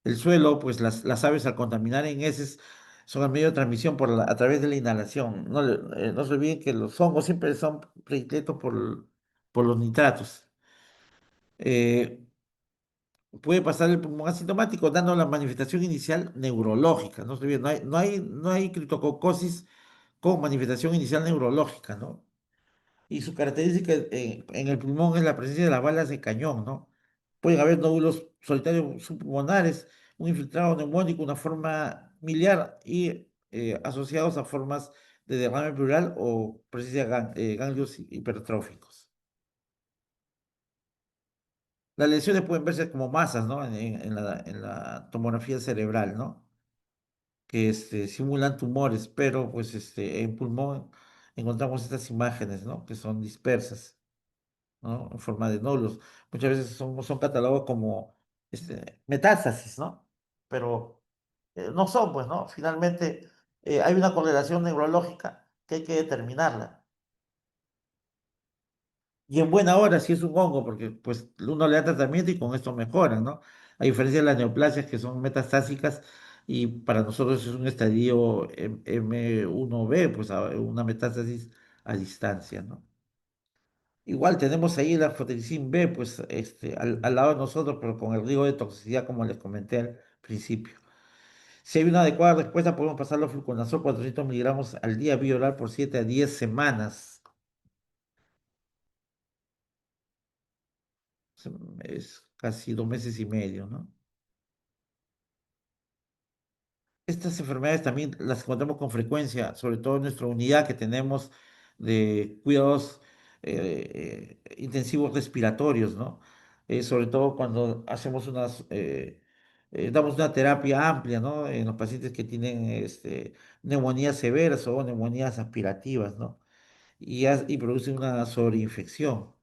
El suelo, pues las aves, al contaminar en heces, son el medio de transmisión a través de la inhalación. No se olviden que los hongos siempre son predilectos por los nitratos. Eh, Puede pasar el pulmón asintomático, dando la manifestación inicial neurológica. No se olviden, no hay criptococosis con manifestación inicial neurológica, ¿no? Y su característica en el pulmón es la presencia de las balas de cañón, ¿no? Pueden haber nódulos solitarios subpulmonares, un infiltrado neumónico, una forma miliar, y asociados a formas de derrame pleural o presencia de ganglios hipertróficos. Las lesiones pueden verse como masas, ¿no? En la tomografía cerebral, ¿no? Que simulan tumores, pero pues en pulmón encontramos estas imágenes, ¿no? Que son dispersas, ¿no? En forma de nódulos. Muchas veces son catalogados como metástasis, ¿no? Pero no son, pues, ¿no? Finalmente hay una correlación neurológica que hay que determinarla. Y en buena hora si es un hongo, porque pues uno le da tratamiento y con esto mejora, ¿no? A diferencia de las neoplasias que son metastásicas y para nosotros es un estadio M1B, pues una metástasis a distancia, ¿no? Igual tenemos ahí la fotericin B, pues al lado de nosotros, pero con el riesgo de toxicidad, como les comenté al principio. Si hay una adecuada respuesta, podemos pasarlo a fluconazol 400 miligramos al día vía oral por 7 a 10 semanas. Es casi 2 meses y medio, ¿no? Estas enfermedades también las encontramos con frecuencia, sobre todo en nuestra unidad que tenemos de cuidados intensivos respiratorios, ¿no? Sobre todo cuando damos una terapia amplia, ¿no? En los pacientes que tienen neumonías severas o neumonías aspirativas, ¿no? Y producen una sobreinfección.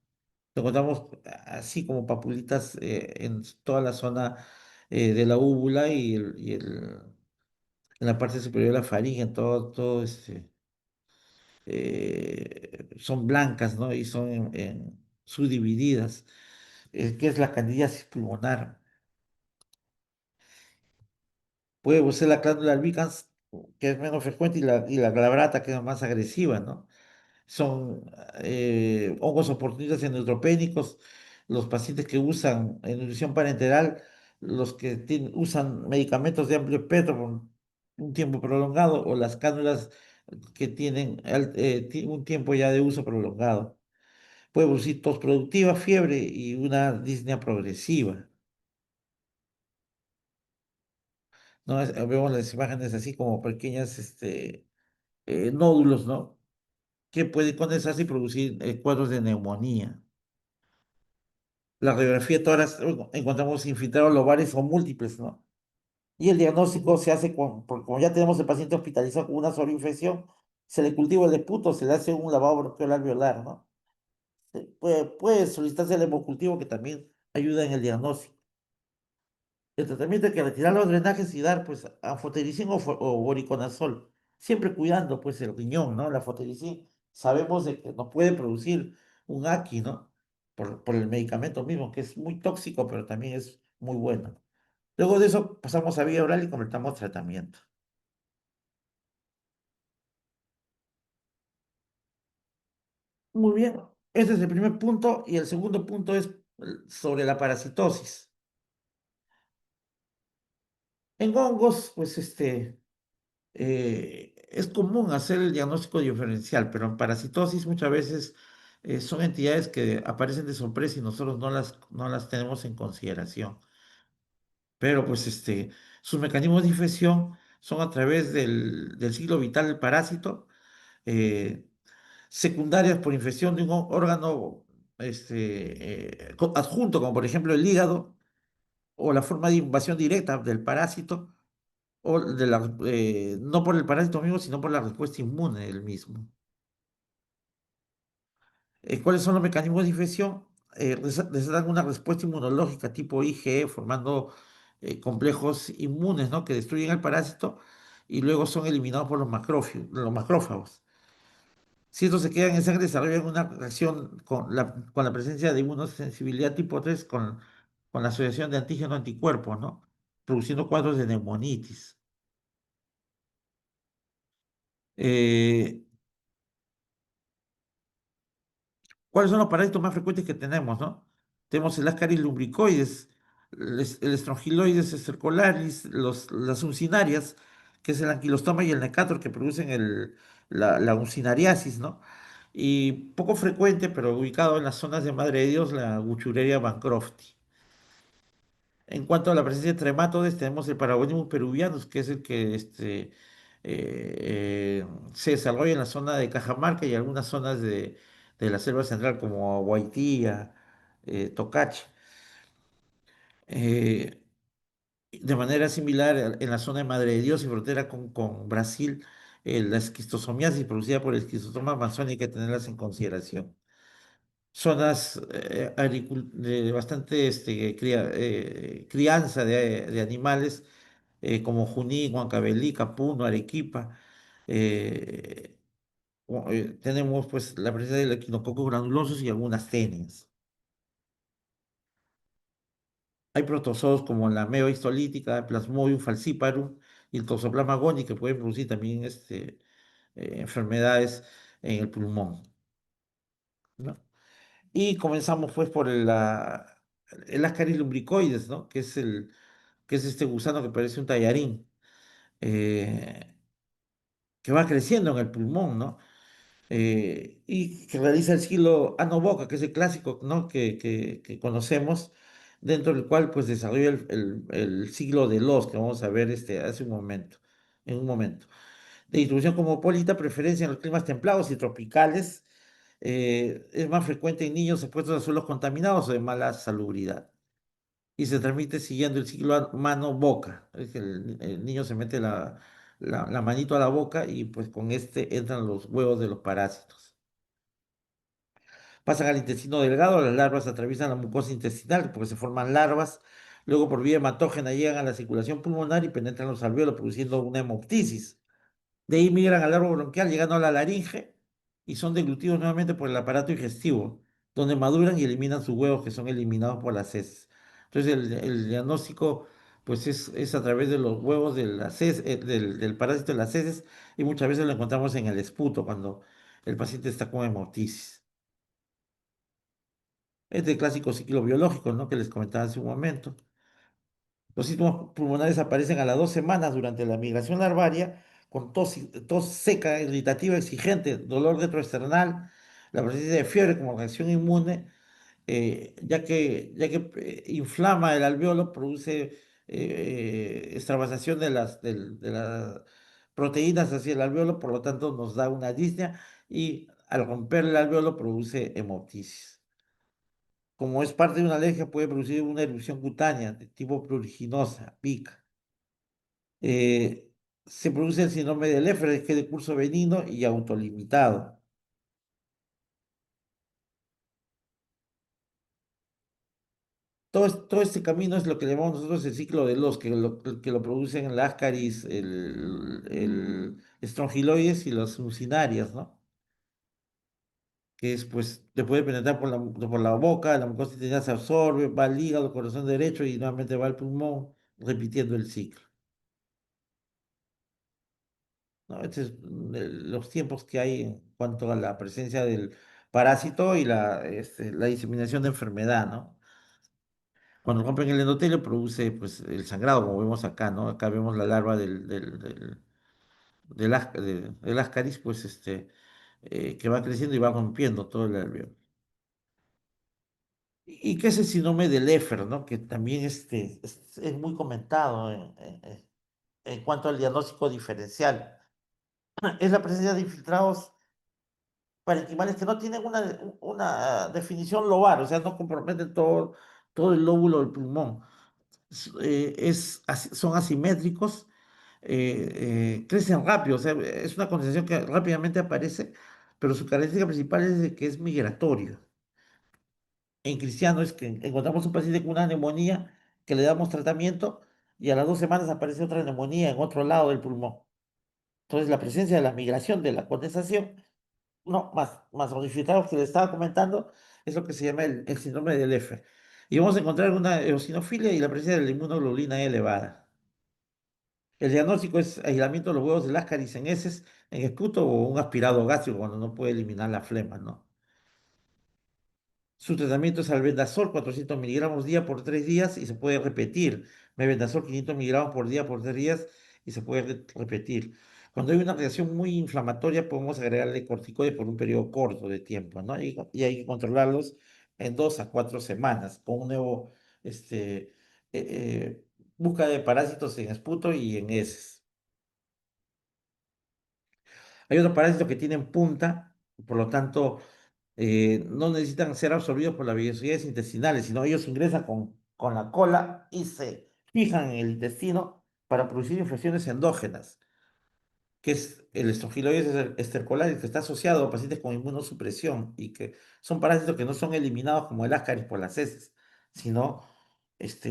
Encontramos así como papulitas en toda la zona de la úvula en la parte superior de la faringe, en todo son blancas, ¿no? Y son subdivididas, que es la candidiasis pulmonar. Puede ser la glándula albicans, que es menos frecuente, y la glabrata, que es más agresiva, ¿no? Son hongos oportunistas en neutropénicos, los pacientes que usan en nutrición parenteral, los que usan medicamentos de amplio espectro por un tiempo prolongado, o las cánulas que tienen un tiempo ya de uso prolongado. Puede producir tos productiva, fiebre y una disnea progresiva. ¿No? Vemos las imágenes así como pequeñas nódulos, ¿no? Que pueden condensarse y producir cuadros de neumonía. La radiografía de tórax, encontramos infiltrados lobares o múltiples, ¿no? Y el diagnóstico se hace porque como ya tenemos el paciente hospitalizado con una sobreinfección, se le cultiva el deputo, se le hace un lavado bronquial alveolar, ¿no? Puede solicitarse el hemocultivo que también ayuda en el diagnóstico. El tratamiento hay que retirar los drenajes y dar pues anfotericin o voriconazol, siempre cuidando pues el riñón, ¿no? La anfotericin sabemos de que nos puede producir un AQI, ¿no? Por el medicamento mismo, que es muy tóxico, pero también es muy bueno. Luego de eso pasamos a vía oral y completamos tratamiento. Muy bien, ese es el primer punto y el segundo punto es sobre la parasitosis. En hongos, pues es común hacer el diagnóstico diferencial, pero en parasitosis muchas veces son entidades que aparecen de sorpresa y nosotros no las tenemos en consideración. Pero pues sus mecanismos de infección son a través del ciclo vital del parásito, eh, secundarias por infección de un órgano adjunto, como por ejemplo el hígado, o la forma de invasión directa del parásito no por el parásito mismo, sino por la respuesta inmune del mismo. ¿Cuáles son los mecanismos de infección? Desatan una respuesta inmunológica tipo IgE, formando complejos inmunes, ¿no? Que destruyen al parásito y luego son eliminados por los macrófagos. Si estos se quedan en sangre, desarrollan una reacción con la presencia de inmunosensibilidad tipo 3 con la asociación de antígeno-anticuerpos, ¿no? Produciendo cuadros de neumonitis. Eh, ¿Cuáles son los parásitos más frecuentes que tenemos, no? Tenemos el Ascaris lumbricoides, el Strongyloides estercolaris, las uncinarias, que es el anquilostoma y el necator que producen la uncinariasis, ¿no? Y poco frecuente, pero ubicado en las zonas de Madre de Dios, la Wuchereria bancrofti. En cuanto a la presencia de trematodes, tenemos el Paragonimus peruvianus, que es el que se desarrolla en la zona de Cajamarca y algunas zonas de la selva central como Guaitía, Tocache. Eh, de manera similar, en la zona de Madre de Dios y frontera con Brasil, la esquistosomiasis producida por el esquistosoma amazónica hay que tenerlas en consideración. Zonas de bastante crianza de animales como Junín, Huancavelica, Puno, Arequipa. eh, Tenemos pues la presencia de equinococos granulosos y algunas tenias. Hay protozoos como la meo histolítica, Plasmodium falciparum y el Toxoplasma gondii que pueden producir también enfermedades en el pulmón, ¿no? Y comenzamos pues por el Ascaris lumbricoides, ¿no? Que es este gusano que parece un tallarín, eh, que va creciendo en el pulmón, ¿no? Y que realiza el ciclo ano-boca, que es el clásico, ¿no? Que conocemos, dentro del cual pues desarrolla el ciclo de los que vamos a ver hace un momento, en un momento. De distribución cosmopolita, preferencia en los climas templados y tropicales, es más frecuente en niños expuestos a suelos contaminados o de mala salubridad. Y se transmite siguiendo el ciclo mano-boca. Es que el niño se mete la manito a la boca y pues con entran los huevos de los parásitos. Pasan al intestino delgado, las larvas atraviesan la mucosa intestinal porque se forman larvas, luego por vía hematógena llegan a la circulación pulmonar y penetran los alvéolos produciendo una hemoptisis. De ahí migran al árbol bronquial llegando a la laringe y son deglutidos nuevamente por el aparato digestivo, donde maduran y eliminan sus huevos que son eliminados por las heces. Entonces el diagnóstico pues es a través de los huevos de las del parásito de las heces y muchas veces lo encontramos en el esputo cuando el paciente está con hemoptisis. Este clásico ciclo biológico, ¿no? Que les comentaba hace un momento. Los síntomas pulmonares aparecen a las 2 semanas durante la migración larvaria, con tos seca, irritativa, exigente, dolor retroesternal, la presencia de fiebre como reacción inmune, ya que inflama el alveolo, produce extravasación de las proteínas hacia el alveolo, por lo tanto nos da una disnea y al romper el alveolo produce hemoptisis. Como es parte de una alergia, puede producir una erupción cutánea de tipo pruriginosa, pica. Eh, Se produce el síndrome de Leffler, que es de curso benigno y autolimitado. Todo este camino es lo que llamamos nosotros el ciclo de los, que lo producen el Ascaris, el Strongyloides y las mucinarias, ¿no? Que es, pues, te puede penetrar por la boca, la mucosa intestinal se absorbe, va al hígado, corazón derecho y nuevamente va al pulmón, repitiendo el ciclo. ¿No? Este es los tiempos que hay en cuanto a la presencia del parásito y la diseminación de enfermedad, ¿no? Cuando rompen el endotelio produce pues el sangrado, como vemos acá, ¿no? Acá vemos la larva del ascaris, pues que va creciendo y va rompiendo todo el alveolo. Y que es el síndrome de Leffler, ¿no? Que también es muy comentado en cuanto al diagnóstico diferencial. Es la presencia de infiltrados parenquimales que no tienen una definición lobar, o sea, no comprometen todo el lóbulo del pulmón. Son asimétricos, crecen rápido, o sea, es una concentración que rápidamente aparece, pero su característica principal es de que es migratorio. En cristiano es que encontramos un paciente con una neumonía que le damos tratamiento y a las 2 semanas aparece otra neumonía en otro lado del pulmón. Entonces, la presencia de la migración de la condensación, no, más modificados que le estaba comentando, es lo que se llama el síndrome del F. Y vamos a encontrar una eosinofilia y la presencia de la inmunoglobulina E elevada. El diagnóstico es aislamiento de los huevos del Ascaris en heces, en esputo o un aspirado gástrico cuando no puede eliminar la flema, ¿no? Su tratamiento es albendazol, 400 miligramos día por 3 días y se puede repetir. Mebendazol, 500 miligramos por día por 3 días y se puede repetir. Cuando hay una reacción muy inflamatoria, podemos agregarle corticoides por un periodo corto de tiempo, ¿no? Y hay que controlarlos en 2 a 4 semanas con un nuevo, eh, eh, busca de parásitos en esputo y en heces. Hay otros parásitos que tienen punta, por lo tanto, no necesitan ser absorbidos por las vías intestinales, sino ellos ingresan con la cola y se fijan en el intestino para producir infecciones endógenas, que es el Staphylococcus estercolaris, que está asociado a pacientes con inmunosupresión y que son parásitos que no son eliminados como el ascaris por las heces, sino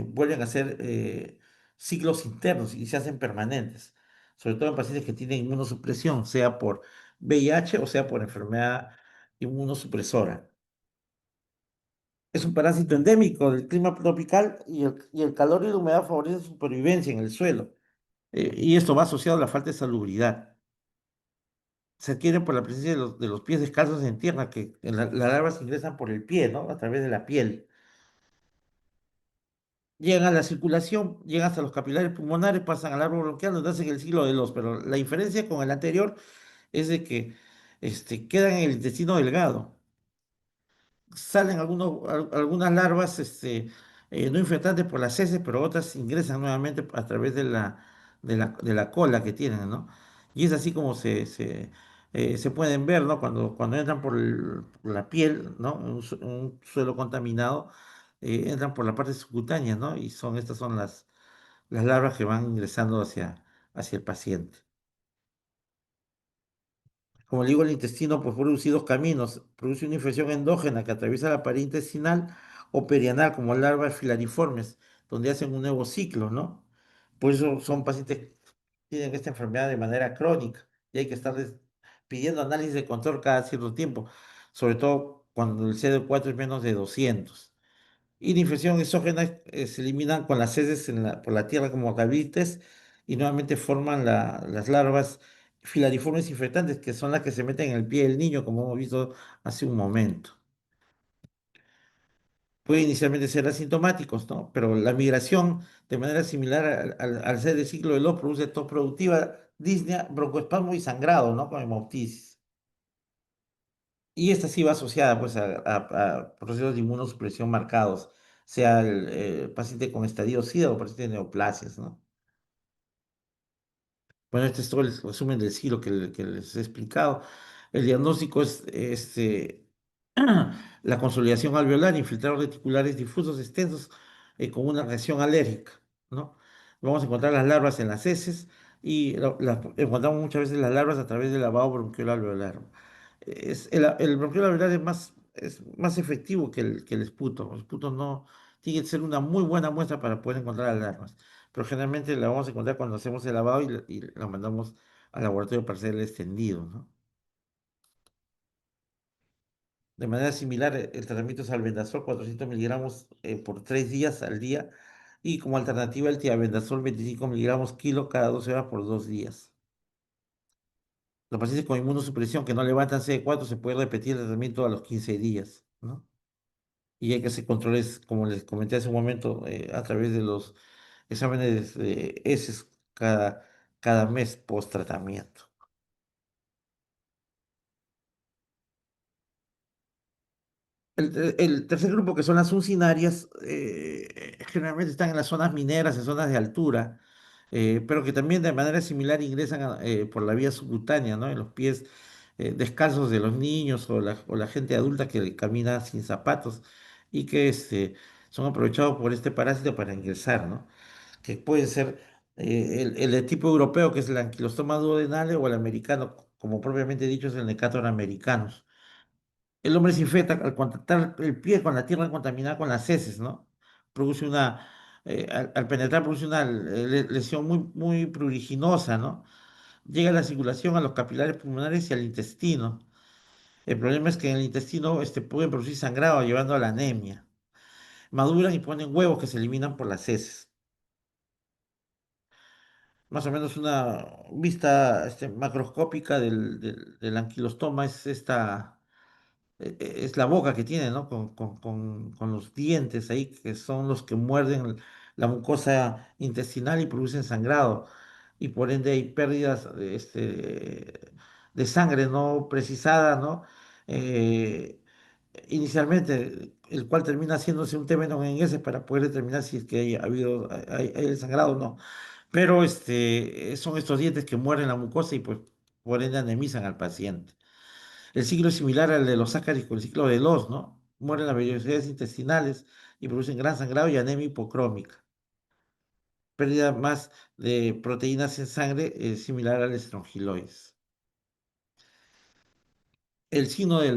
vuelven a ser ciclos internos y se hacen permanentes, sobre todo en pacientes que tienen inmunosupresión, sea por VIH o sea por enfermedad inmunosupresora. Es un parásito endémico del clima tropical y el calor y la humedad favorecen su supervivencia en el suelo. Y esto va asociado a la falta de salubridad. Se adquiere por la presencia de los pies descalzos en tierra, que las larvas ingresan por el pie, ¿no? A través de la piel. Llegan a la circulación, llegan hasta los capilares pulmonares, pasan al árbol bronquial, donde hacen el ciclo de los. Pero la diferencia con el anterior es de que quedan en el intestino delgado. Salen algunas larvas no infectantes por las heces, pero otras ingresan nuevamente a través de la cola que tienen, ¿no? Y es así como se pueden ver, ¿no? Cuando entran por la piel, ¿no? Un suelo contaminado, entran por la parte subcutánea, ¿no? Y estas son las larvas que van ingresando hacia el paciente. Como le digo, el intestino pues, produce dos caminos. Produce una infección endógena que atraviesa la pared intestinal o perianal, como larvas filariformes, donde hacen un nuevo ciclo, ¿no? Por eso son pacientes que tienen esta enfermedad de manera crónica y hay que estarles pidiendo análisis de control cada cierto tiempo, sobre todo cuando el CD4 es menos de 200. Y la infección exógena se eliminan con las heces por la tierra como gavites y nuevamente forman las larvas filariformes infectantes, que son las que se meten en el pie del niño, como hemos visto hace un momento. Pueden inicialmente ser asintomáticos, ¿no? Pero la migración, de manera similar al ser el ciclo de los produce tos productiva, disnea, broncoespasmo y sangrado, ¿no? Con hemoptisis. Y esta sí va asociada pues, a procesos de inmunosupresión marcados, sea el paciente con estadio SIDA o paciente de neoplasias, ¿no? Bueno, este es todo el resumen del siglo que les he explicado. El diagnóstico es la consolidación alveolar, infiltrados reticulares difusos extensos con una reacción alérgica, ¿no? Vamos a encontrar las larvas en las heces y encontramos muchas veces las larvas a través del lavado bronquial alveolar. El bronquial alveolar es más efectivo que el esputo. El esputo no tiene que ser una muy buena muestra para poder encontrar las larvas, pero generalmente la vamos a encontrar cuando hacemos el lavado y la mandamos al laboratorio para ser extendido, ¿no? De manera similar, el tratamiento es albendazol 400 miligramos por 3 días al día y como alternativa el tiabendazol 25 miligramos kilo cada 12 horas por 2 días. Los pacientes con inmunosupresión que no levantan CD4 se puede repetir el tratamiento a los 15 días, ¿no? Y hay que hacer controles, como les comenté hace un momento, a través de los exámenes de heces cada mes post tratamiento. El tercer grupo, que son las uncinarias, generalmente están en las zonas mineras, en zonas de altura, pero que también de manera similar ingresan por la vía subcutánea, ¿no? En los pies descalzos de los niños o la gente adulta que camina sin zapatos y que son aprovechados por este parásito para ingresar, ¿no? Que puede ser el de tipo europeo, que es el Ankylostoma duodenale, o el americano, como propiamente dicho, es el Necator americanus. El hombre se infecta al contactar el pie con la tierra contaminada con las heces, ¿no? Produce al penetrar produce una lesión muy, muy pruriginosa, ¿no? Llega a la circulación a los capilares pulmonares y al intestino. El problema es que en el intestino pueden producir sangrado, llevando a la anemia. Maduran y ponen huevos que se eliminan por las heces. Más o menos una vista macroscópica del anquilostoma es es la boca que tiene, ¿no? Con los dientes ahí, que son los que muerden la mucosa intestinal y producen sangrado. Y por ende hay pérdidas de sangre no precisada, ¿no? Eh, Inicialmente, el cual termina haciéndose un TB en ese para poder determinar si es que hay el sangrado o no. Pero son estos dientes que mueren la mucosa y pues por ende anemizan al paciente. El ciclo es similar al de los ácaros con el ciclo de los, ¿no? Mueren las vellosidades intestinales y producen gran sangrado y anemia hipocrómica. Pérdida más de proteínas en sangre similar al estrongiloides. El signo de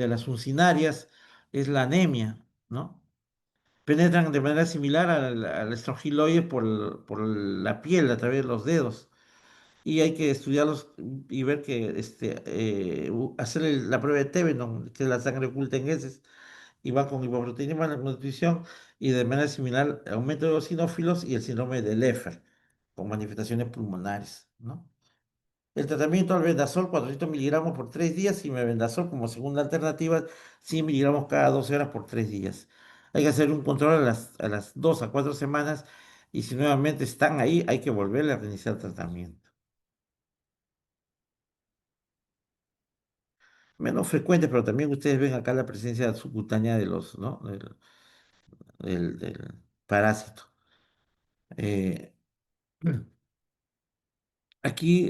las uncinarias es la anemia, ¿no? Penetran de manera similar al estrongiloide por la piel a través de los dedos. Y hay que estudiarlos y ver que hacer la prueba de Tevenon, que es la sangre oculta en heces, y va con hipoproteinemia, malnutrición y de manera similar aumento de los eosinófilos y el síndrome de Leffer, con manifestaciones pulmonares, ¿no? El tratamiento al vendasol, 400 miligramos por 3 días, y mebendazol como segunda alternativa, 100 miligramos cada 12 horas por 3 días. Hay que hacer un control a las 2 a 4 semanas, y si nuevamente están ahí, hay que volverle a reiniciar el tratamiento. Menos frecuente, pero también ustedes ven acá la presencia subcutánea de los, ¿no? del parásito. Eh, aquí,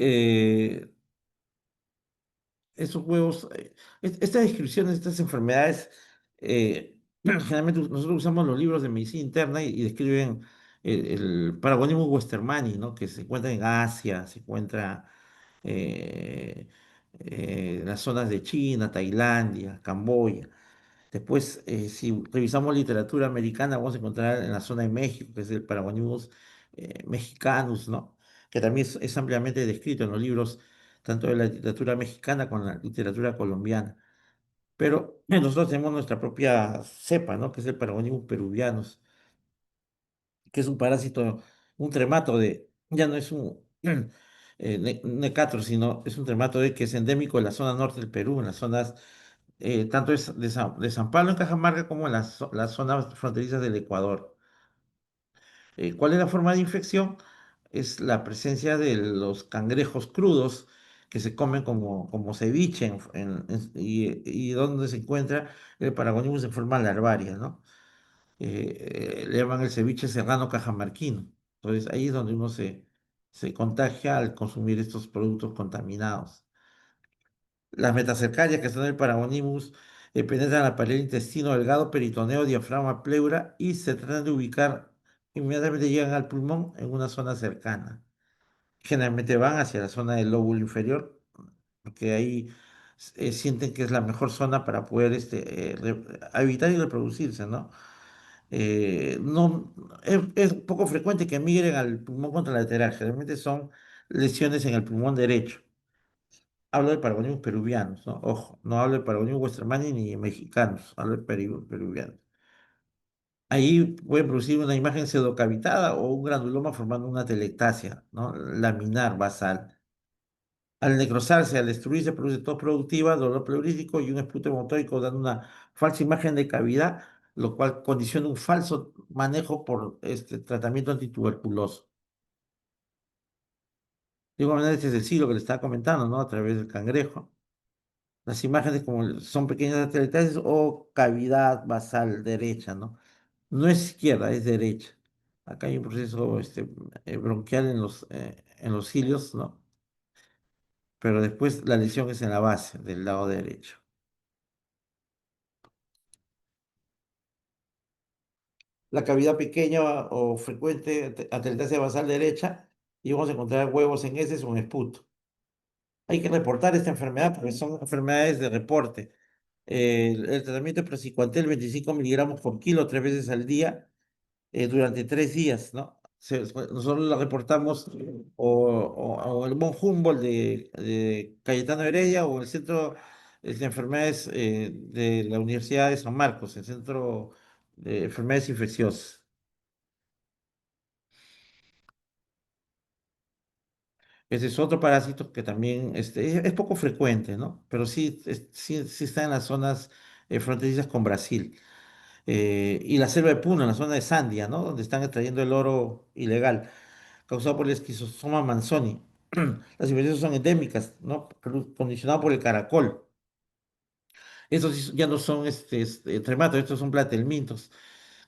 esos huevos, estas descripciones de estas enfermedades, generalmente nosotros usamos los libros de medicina interna y describen el Paragonimus westermani, ¿no? Que se encuentra en Asia, se encuentra eh, en las zonas de China, Tailandia, Camboya. Después, si revisamos literatura americana, vamos a encontrar en la zona de México, que es el Paragonimus mexicanus, ¿no? Que también es ampliamente descrito en los libros tanto de la literatura mexicana como la literatura colombiana. Pero nosotros tenemos nuestra propia cepa, ¿no? Que es el Paragonimus peruvianus, que es un parásito, un trematoide, ya no es un necatro, sino es un trematoide que es endémico de la zona norte del Perú, en las zonas tanto es de San Pablo en Cajamarca como en las zonas fronterizas del Ecuador. ¿Cuál es la forma de infección? Es la presencia de los cangrejos crudos que se comen como ceviche y donde se encuentra el Paragonimus en forma larvaria, ¿no? Le llaman el ceviche serrano cajamarquino. Entonces ahí es donde uno se contagia al consumir estos productos contaminados. Las metacercarias, que son el Paragonimus, penetran la pared intestino delgado, peritoneo, diafragma, pleura y se tratan de ubicar, inmediatamente llegan al pulmón en una zona cercana. Generalmente van hacia la zona del lóbulo inferior, porque ahí sienten que es la mejor zona para poder habitar y reproducirse, ¿no? No, es poco frecuente que migren al pulmón contralateral, generalmente son lesiones en el pulmón derecho. Hablo de Paragonimus peruvianos, ¿no? Ojo, no hablo de Paragonimus westermani ni mexicanos, hablo de peruvianos. Ahí puede producir una imagen pseudocavitada o un granuloma formando una telectasia, ¿no? Laminar basal. Al necrosarse, al destruirse, produce tos productiva, dolor pleurítico y un esputo motórico, dando una falsa imagen de cavidad, lo cual condiciona un falso manejo por este tratamiento antituberculoso. De igual manera, este es el siglo que le estaba comentando, ¿no? A través del cangrejo. Las imágenes como son pequeñas atelectasias o cavidad basal derecha, ¿no? No es izquierda, es derecha. Acá hay un proceso bronquial en los cilios, ¿no? Pero después la lesión es en la base del lado derecho. La cavidad pequeña o frecuente, atelectasia basal derecha, y vamos a encontrar huevos en heces o en esputo. Hay que reportar esta enfermedad porque son enfermedades de reporte. El tratamiento es praziquantel 25 miligramos por kilo 3 veces al día durante 3 días, ¿no? Nosotros la reportamos o el Von Humboldt de Cayetano Heredia o el Centro de Enfermedades de la Universidad de San Marcos, el Centro de Enfermedades Infecciosas. Ese es otro parásito que también es poco frecuente, ¿no? Pero sí, sí está en las zonas fronterizas con Brasil. Y la selva de Puno, en la zona de Sandia, ¿no? Donde están extrayendo el oro ilegal, causado por el esquizosoma manzoni. Las infecciones son endémicas, ¿no? Condicionado por el caracol. Estos sí ya no son trematos, estos son platelmintos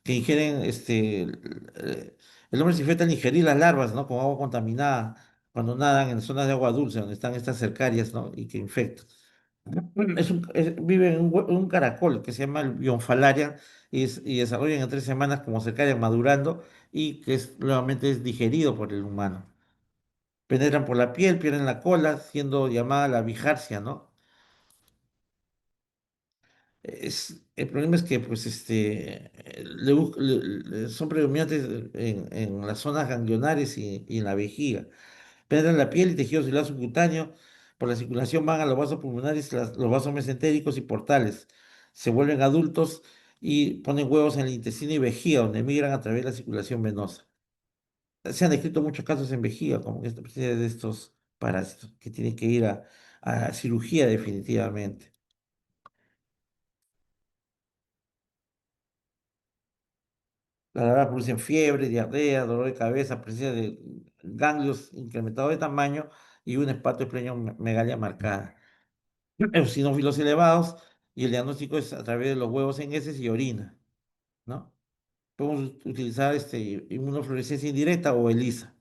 que ingieren, el hombre se infecta al ingerir las larvas, ¿no? Con agua contaminada, cuando nadan en zonas de agua dulce, donde están estas cercarias, ¿no? Y que infectan. Vive en un caracol que se llama el Bionfalaria y desarrollan en 3 semanas como cercaria madurando y que nuevamente es digerido por el humano. Penetran por la piel, pierden la cola, siendo llamada la bijarcia, ¿no? El problema es que pues, son predominantes en las zonas ganglionares y en la vejiga. Penetran la piel y tejido celular subcutáneo. Por la circulación van a los vasos pulmonares, los vasos mesentéricos y portales. Se vuelven adultos y ponen huevos en el intestino y vejiga, donde migran a través de la circulación venosa. Se han descrito muchos casos en vejiga, como esta presencia de estos parásitos, que tienen que ir a cirugía definitivamente. Las larvas producen fiebre, diarrea, dolor de cabeza, presencia de ganglios incrementados de tamaño y un megalia marcada. Eosinófilos elevados y el diagnóstico es a través de los huevos en heces y orina, ¿no? Podemos utilizar inmunofluorescencia indirecta o ELISA.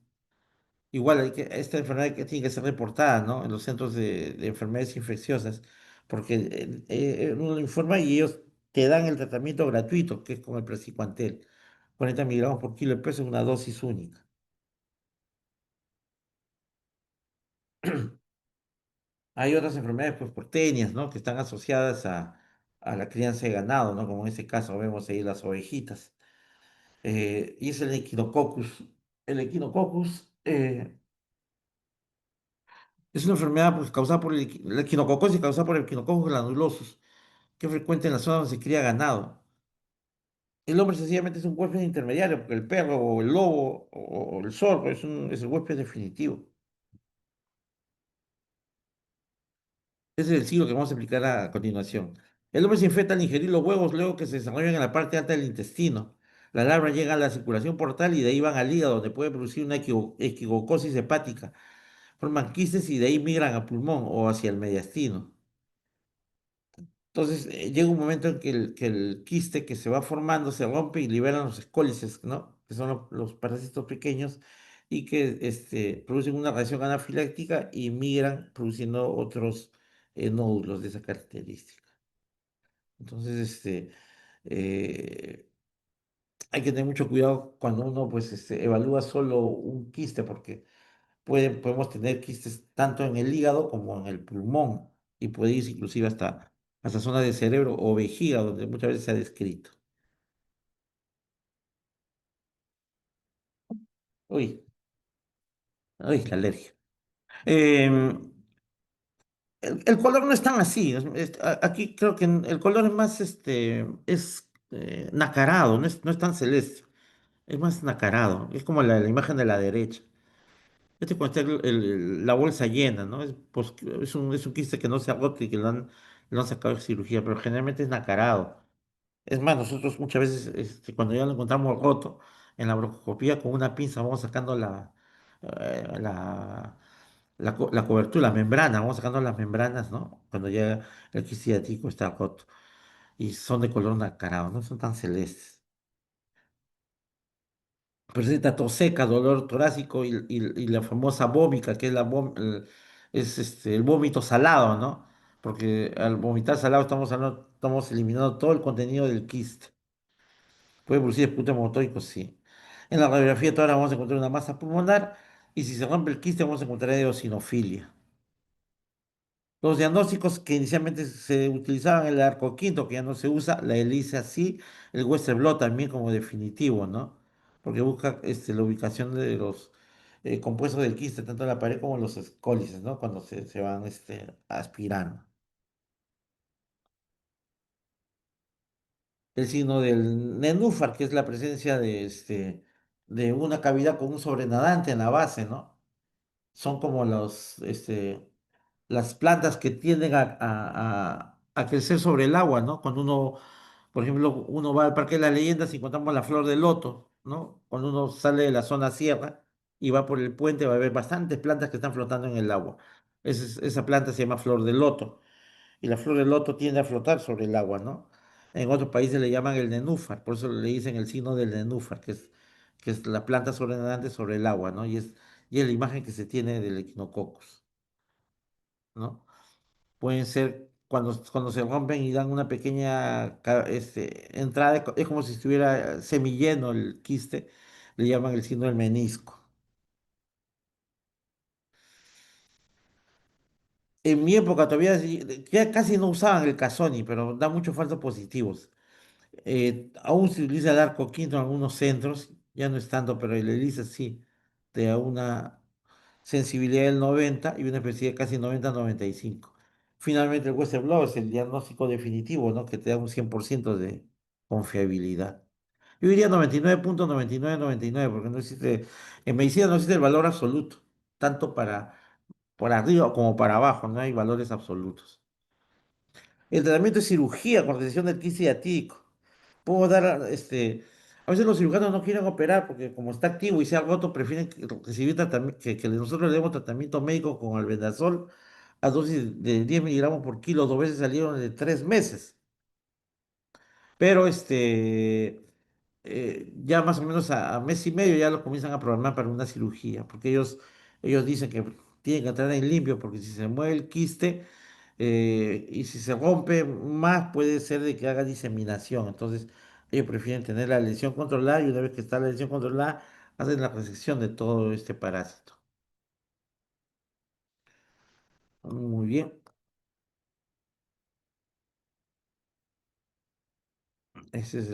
Igual esta enfermedad que tiene que ser reportada, ¿no? En los centros de enfermedades infecciosas, porque uno lo informa y ellos te dan el tratamiento gratuito, que es con el praziquantel, 40 miligramos por kilo de peso en una dosis única. Hay otras enfermedades pues, porteñas, ¿no? Que están asociadas a la crianza de ganado, ¿no? Como en este caso vemos ahí las ovejitas. Y es el equinococcus. El equinococcus es una enfermedad pues, causada por la equinococosis causada por el equinococcus granulosus, que es frecuente en la zona donde se cría ganado. El hombre sencillamente es un huésped intermediario, porque el perro o el lobo o el zorro es el huésped definitivo. Ese es el ciclo que vamos a explicar a continuación. El hombre se infecta al ingerir los huevos luego que se desarrollan en la parte alta del intestino. La larva llega a la circulación portal y de ahí van al hígado, donde puede producir una equivocosis hepática. Forman quistes y de ahí migran al pulmón o hacia el mediastino. Entonces, llega un momento en que el quiste que se va formando se rompe y liberan los escólices, ¿no? Que son los parásitos pequeños y que producen una reacción anafiláctica y migran produciendo otros nódulos de esa característica. Entonces, eh, hay que tener mucho cuidado cuando uno pues, evalúa solo un quiste, porque podemos tener quistes tanto en el hígado como en el pulmón y puede ir inclusive hasta zonas de cerebro o vejiga, donde muchas veces se ha descrito. Uy, uy, la alergia. Em, el color no es tan así. Aquí creo que el color es más, nacarado, no es tan celeste. Es más nacarado. Es como la imagen de la derecha. Cuando está la bolsa llena, ¿no? Es un quiste que no se agota y que lo han sacado de cirugía, pero generalmente es nacarado. Es más, nosotros muchas veces, cuando ya lo encontramos roto, en la broncoscopía con una pinza vamos sacando eh, la, la cobertura, la membrana, vamos sacando las membranas, ¿no? Cuando ya el quiste ciático está roto. Y son de color nacarado, no son tan celestes. Presenta tos seca, dolor torácico y la famosa vómica, que es el vómito salado, ¿no? Porque al vomitar salado estamos eliminando todo el contenido del quiste. Puede producir esputo motórico, sí. En la radiografía ahora vamos a encontrar una masa pulmonar y si se rompe el quiste vamos a encontrar eosinofilia. Los diagnósticos que inicialmente se utilizaban, el arco quinto, que ya no se usa, la ELISA sí, el Western blot también como definitivo, ¿no? Porque busca la ubicación de los compuestos del quiste, tanto en la pared como en los escólices, ¿no? Cuando se van aspirando. El signo del nenúfar, que es la presencia de una cavidad con un sobrenadante en la base, ¿no? Son como las plantas que tienden a crecer sobre el agua, ¿no? Cuando uno, por ejemplo, uno va al Parque de las Leyendas y encontramos la flor de loto, ¿no? Cuando uno sale de la zona sierra y va por el puente va a ver bastantes plantas que están flotando en el agua. Esa planta se llama flor de loto y la flor de loto tiende a flotar sobre el agua, ¿no? En otros países le llaman el nenúfar, por eso le dicen el signo del nenúfar, que es la planta sobrenadante sobre el agua, ¿no? Y y es la imagen que se tiene del equinococcus, ¿no? Pueden ser cuando se rompen y dan una pequeña entrada, es como si estuviera semilleno el quiste, le llaman el signo del menisco. En mi época todavía ya casi no usaban el Casoni, pero da muchos falsos positivos. Aún se utiliza el arco quinto en algunos centros, ya no es tanto, pero el ELISA sí, te da una sensibilidad del 90 y una especie casi 90-95. Finalmente, el Western Blot es el diagnóstico definitivo, ¿no? Que te da un 100% de confiabilidad. Yo diría 99.9999, porque no existe, en medicina no existe el valor absoluto, tanto para arriba como para abajo, no hay valores absolutos. El tratamiento es cirugía con recesión del quiste ciático. Puedo dar, a veces los cirujanos no quieren operar porque como está activo y se ha roto, prefieren recibir tratamiento, que nosotros le demos tratamiento médico con albendazol a dosis de 10 miligramos por kilo, 2 veces salieron de 3 meses. Pero ya más o menos a mes y medio ya lo comienzan a programar para una cirugía, porque ellos dicen que tienen que entrar en limpio, porque si se mueve el quiste y si se rompe más, puede ser de que haga diseminación. Entonces, ellos prefieren tener la lesión controlada y una vez que está la lesión controlada, hacen la resección de todo este parásito. Muy bien. Ese es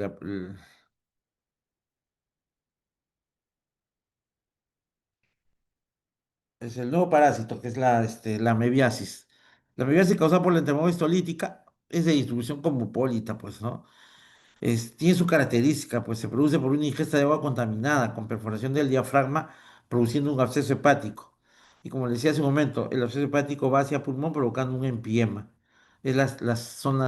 es el nuevo parásito, que es la mebiasis. La mebiasis causada por la enfermedad histolítica es de distribución cosmopolita, pues, ¿no? Tiene su característica, pues se produce por una ingesta de agua contaminada con perforación del diafragma, produciendo un absceso hepático. Y como le decía hace un momento, el absceso hepático va hacia pulmón provocando un empiema. Son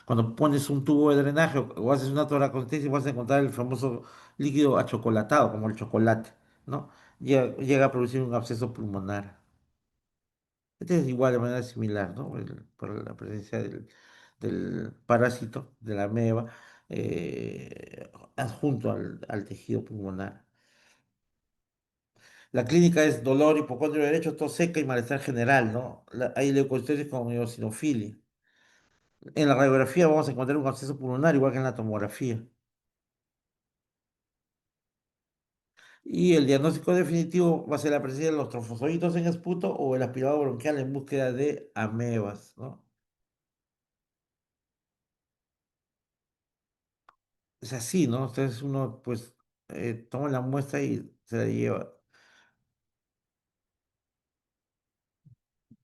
cuando pones un tubo de drenaje o haces una toracostesis, vas a encontrar el famoso líquido achocolatado, como el chocolate, ¿no? Llega a producir un absceso pulmonar. Este es igual de manera similar, ¿no? Por la presencia del parásito, de la ameba, adjunto al tejido pulmonar. La clínica es dolor, hipocondrio derecho, tos seca y malestar general, ¿no? Hay leucocitosis con eosinofilia. En la radiografía vamos a encontrar un absceso pulmonar, igual que en la tomografía. Y el diagnóstico definitivo va a ser la presencia de los trofosoditos en esputo o el aspirado bronquial en búsqueda de amebas, ¿no? Es así, ¿no? Entonces uno, pues, toma la muestra y se la lleva.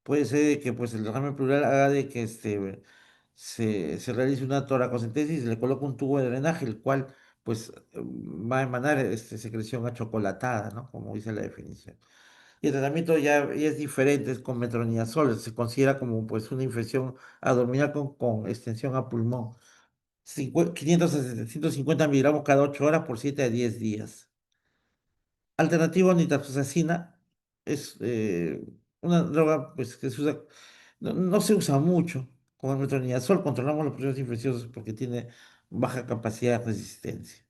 Puede ser que, pues, el derrame pleural haga de que se realice una toracocentesis y se le coloca un tubo de drenaje, el cual, pues, va a emanar secreción achocolatada, ¿no? Como dice la definición. Y el tratamiento ya es diferente, es con metronidazol, se considera como, pues, una infección abdominal con extensión a pulmón. 500 a 750 miligramos cada 8 horas por 7 a 10 días. Alternativa a nitazoxanida es una droga pues, que se usa, no se usa mucho. Con el metronidazol controlamos los procesos infecciosos porque tiene baja capacidad de resistencia.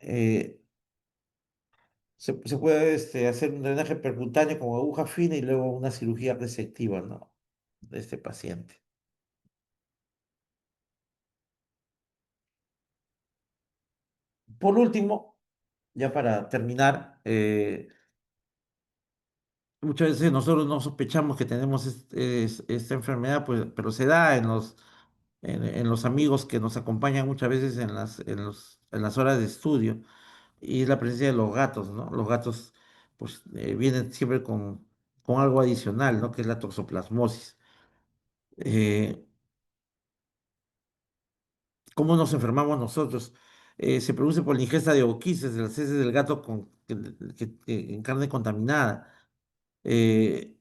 Eh, se puede hacer un drenaje percutáneo con aguja fina y luego una cirugía resectiva, ¿no? De este paciente. Por último, ya para terminar, muchas veces nosotros no sospechamos que tenemos esta enfermedad, pues, pero se da en los amigos que nos acompañan muchas veces en las horas de estudio, y es la presencia de los gatos, ¿no? Los gatos, pues, vienen siempre con algo adicional, ¿no? Que es la toxoplasmosis. Eh, ¿Cómo nos enfermamos nosotros? Se produce por la ingesta de oquises, de las heces del gato en carne contaminada. Eh,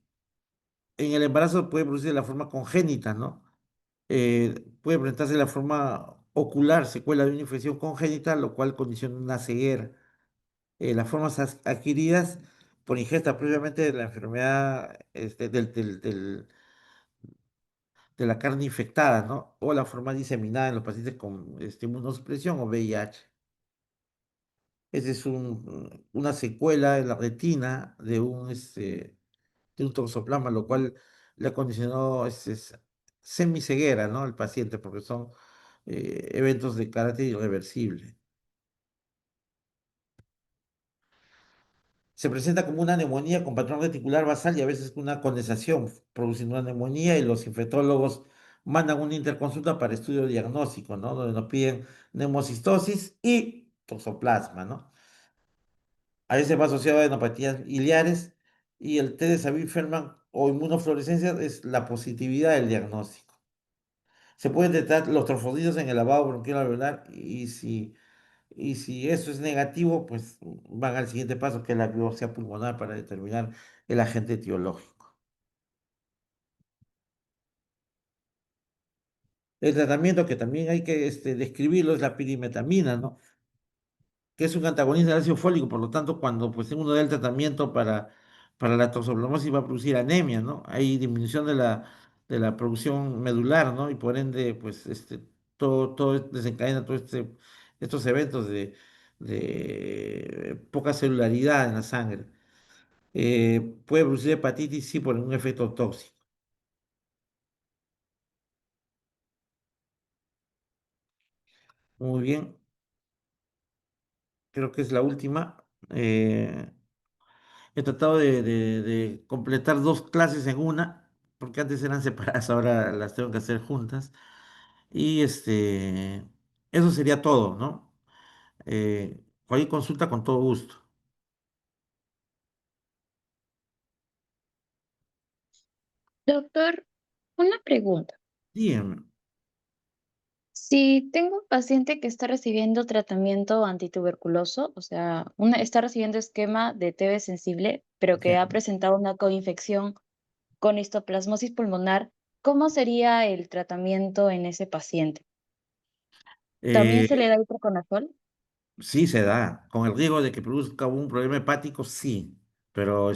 en el embarazo puede producirse de la forma congénita, ¿no? Puede presentarse de la forma ocular, secuela de una infección congénita, lo cual condiciona una ceguera. Las formas adquiridas por ingesta previamente de la enfermedad de la carne infectada, ¿no? O la forma diseminada en los pacientes con inmunosupresión o VIH. Esa es una secuela en la retina de un toxoplasma, lo cual le acondicionó semiceguera, ¿no? Al paciente, porque son eventos de carácter irreversible. Se presenta como una neumonía con patrón reticular basal y a veces con una condensación, produciendo una neumonía y los infectólogos mandan una interconsulta para estudio diagnóstico, ¿no? Donde nos piden neumocistosis y toxoplasma, ¿no? A veces va asociado a enopatías biliares y el test de Savin-Furman o inmunofluorescencia es la positividad del diagnóstico. Se pueden detectar los trofoditos en el lavado bronquial alveolar y si eso es negativo, pues van al siguiente paso, que es la biopsia pulmonar para determinar el agente etiológico. El tratamiento que también hay que describirlo es la pirimetamina, ¿no? Que es un antagonista del ácido fólico, por lo tanto, cuando pues, uno da el tratamiento para la toxoplasmosis va a producir anemia, ¿no? Hay disminución de la producción medular, ¿no? Y por ende, pues todo desencadena estos eventos de poca celularidad en la sangre. Puede producir hepatitis, sí, por un efecto tóxico. Muy bien, creo que es la última. He tratado de completar dos clases en una, porque antes eran separadas, ahora las tengo que hacer juntas. Y eso sería todo, ¿no? Cualquier consulta con todo gusto. Doctor, una pregunta. Dígame. Si tengo un paciente que está recibiendo tratamiento antituberculoso, o sea, está recibiendo esquema de TB sensible, pero que Ya. ha presentado una coinfección con histoplasmosis pulmonar, ¿cómo sería el tratamiento en ese paciente? ¿También se le Eh, da itraconazol? Sí se da, con el riesgo de que produzca un problema hepático, sí, pero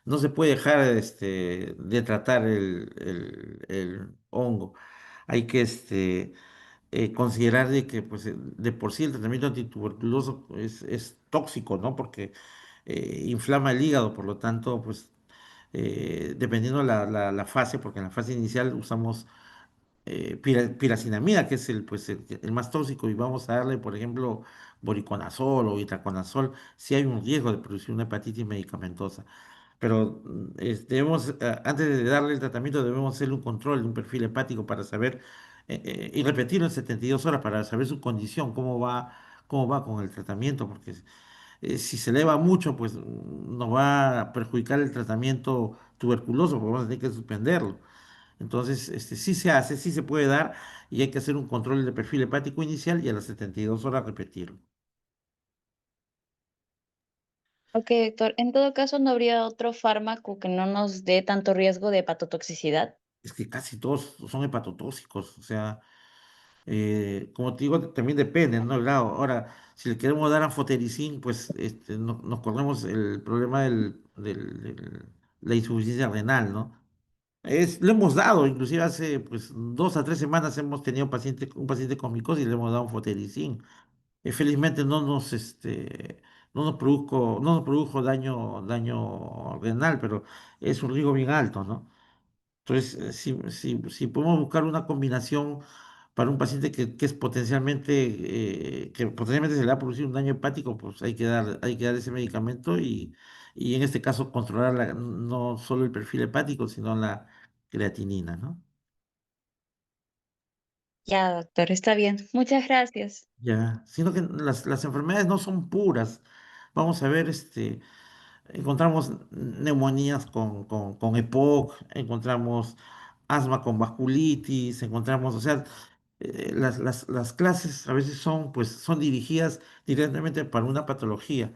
no se puede dejar de tratar el hongo. Hay que considerar de que pues, de por sí el tratamiento antituberculoso es tóxico, ¿no? Porque inflama el hígado, por lo tanto, pues dependiendo la fase, porque en la fase inicial usamos piracinamida, que es el más tóxico, y vamos a darle, por ejemplo, voriconazol o itaconazol, si hay un riesgo de producir una hepatitis medicamentosa. Pero antes de darle el tratamiento, debemos hacerle un control de un perfil hepático para saber, y repetirlo en 72 horas para saber su condición, cómo va con el tratamiento, porque si se eleva mucho, pues nos va a perjudicar el tratamiento tuberculoso, porque vamos a tener que suspenderlo. Entonces, sí se hace, sí se puede dar y hay que hacer un control de perfil hepático inicial y a las 72 horas repetirlo. Ok, doctor. En todo caso, ¿no habría otro fármaco que no nos dé tanto riesgo de hepatotoxicidad? Es que casi todos son hepatotóxicos, o sea, como te digo, también depende, ¿no? El grado. Ahora, si le queremos dar anfotericin, pues nos corremos el problema la insuficiencia renal, ¿no? Lo hemos dado, inclusive hace pues 2 a 3 semanas hemos tenido un paciente con micosis y le hemos dado anfotericin. Felizmente no nos produjo daño renal, pero es un riesgo bien alto, ¿no? Entonces, si podemos buscar una combinación para un paciente que potencialmente se le va a producir un daño hepático, pues hay que dar ese medicamento y en este caso controlar no solo el perfil hepático, sino la creatinina, ¿no? Ya, doctor, está bien. Muchas gracias. Ya, sino que las enfermedades no son puras. Vamos a ver, encontramos neumonías con EPOC, encontramos asma con vasculitis, encontramos, o sea, las clases a veces son dirigidas directamente para una patología,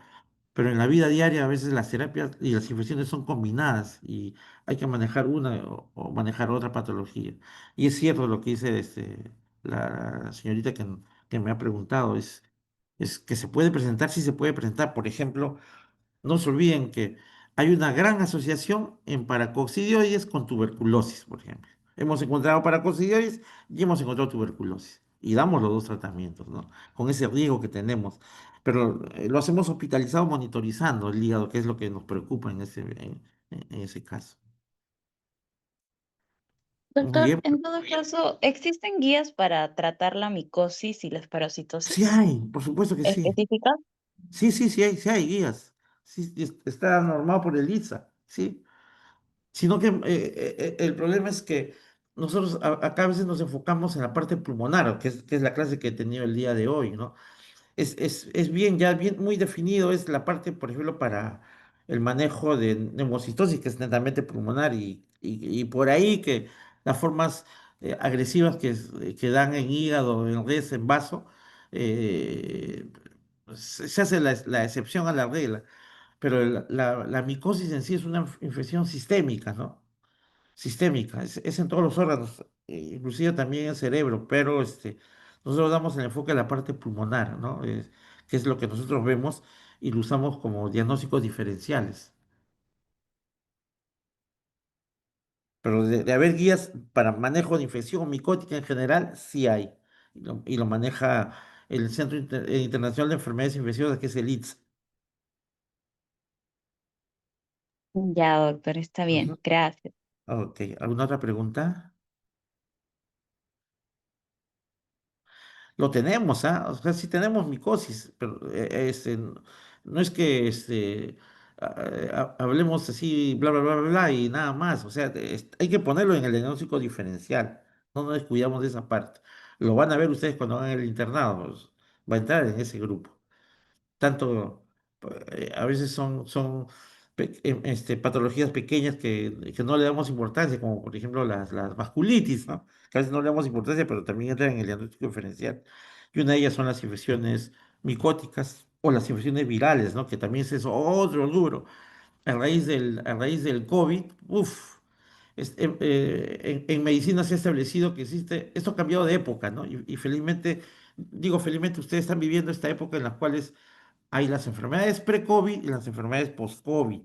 pero en la vida diaria a veces las terapias y las infecciones son combinadas y hay que manejar una o manejar otra patología. Y es cierto lo que dice la señorita que me ha preguntado, es que se puede presentar, sí se puede presentar, por ejemplo. No se olviden que hay una gran asociación en paracoccidioides con tuberculosis, por ejemplo. Hemos encontrado paracoccidioides y hemos encontrado tuberculosis. y damos los dos tratamientos, ¿no? Con ese riesgo que tenemos. Pero lo hacemos hospitalizado monitorizando el hígado, que es lo que nos preocupa en ese caso. Muy Doctor, bien. en todo caso, ¿existen guías para tratar la micosis y la Sí esparositosis hay, por supuesto que sí. específicas? Sí, sí hay guías. Sí, está normado por el ITSA, sí. Sino que el problema es que nosotros acá a veces nos enfocamos en la parte pulmonar, que es la clase que he tenido el día de hoy, ¿no? Es bien, ya bien, muy definido, es la parte, por ejemplo, para el manejo de neumocitosis, que es netamente pulmonar, y por ahí que las formas agresivas que dan en hígado, en res, en vaso, eh, se hace la excepción a la regla, pero la micosis en sí es una infección sistémica, ¿no? Sistémica, es en todos los órganos, inclusive también en el cerebro, pero nosotros damos el enfoque a la parte pulmonar, ¿no? Que es lo que nosotros vemos y lo usamos como diagnósticos diferenciales. Pero de haber guías para manejo de infección micótica en general, sí hay. Y lo maneja el Centro Internacional de Enfermedades Infecciosas, que es el ITS. Ya, doctor, está bien, Ujú. gracias. Ok, ¿alguna otra pregunta? Lo tenemos, ¿ah? O sea, sí tenemos micosis, pero no es que hablemos así, bla, bla, bla, bla, bla, y nada más. O sea, hay que ponerlo en el diagnóstico diferencial. No nos descuidamos de esa parte. Lo van a ver ustedes cuando van al internado, pues, va a entrar en ese grupo tanto, a veces son patologías pequeñas que no le damos importancia, como por ejemplo las vasculitis, ¿no? Que a veces no le damos importancia, pero también entran en el diagnóstico diferencial. Y una de ellas son las infecciones micóticas o las infecciones virales, ¿no? Que también es otro rubro. A raíz del COVID, uff. En medicina se ha establecido que existe, esto ha cambiado de época, ¿no? Y felizmente, digo felizmente, ustedes están viviendo esta época en la cual hay las enfermedades pre-COVID y las enfermedades post-COVID,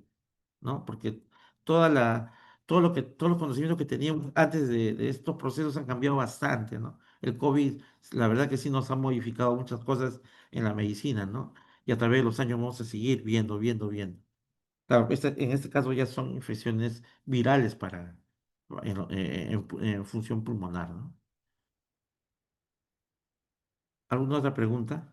¿no? Porque toda la, todos los conocimientos que teníamos antes de estos procesos han cambiado bastante, ¿no? El COVID, la verdad que sí nos ha modificado muchas cosas en la medicina, ¿no? Y a través de los años vamos a seguir viendo. Claro, en este caso ya son infecciones virales en función pulmonar, ¿no? ¿Alguna otra pregunta?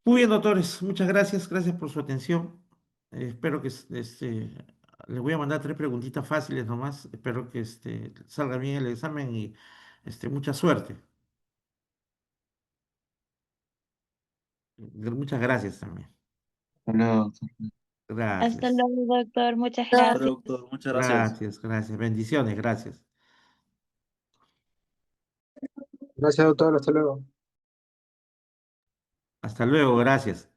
Muy bien, doctores, muchas gracias por su atención. Espero que les voy a mandar 3 preguntitas fáciles nomás. Espero que salga bien el examen y mucha suerte. Muchas gracias también. Hasta luego, Hasta Gracias. luego, doctor, muchas hasta gracias. luego, doctor. Muchas gracias. Gracias. Bendiciones, gracias. Gracias, doctor. Hasta luego. Hasta luego, gracias.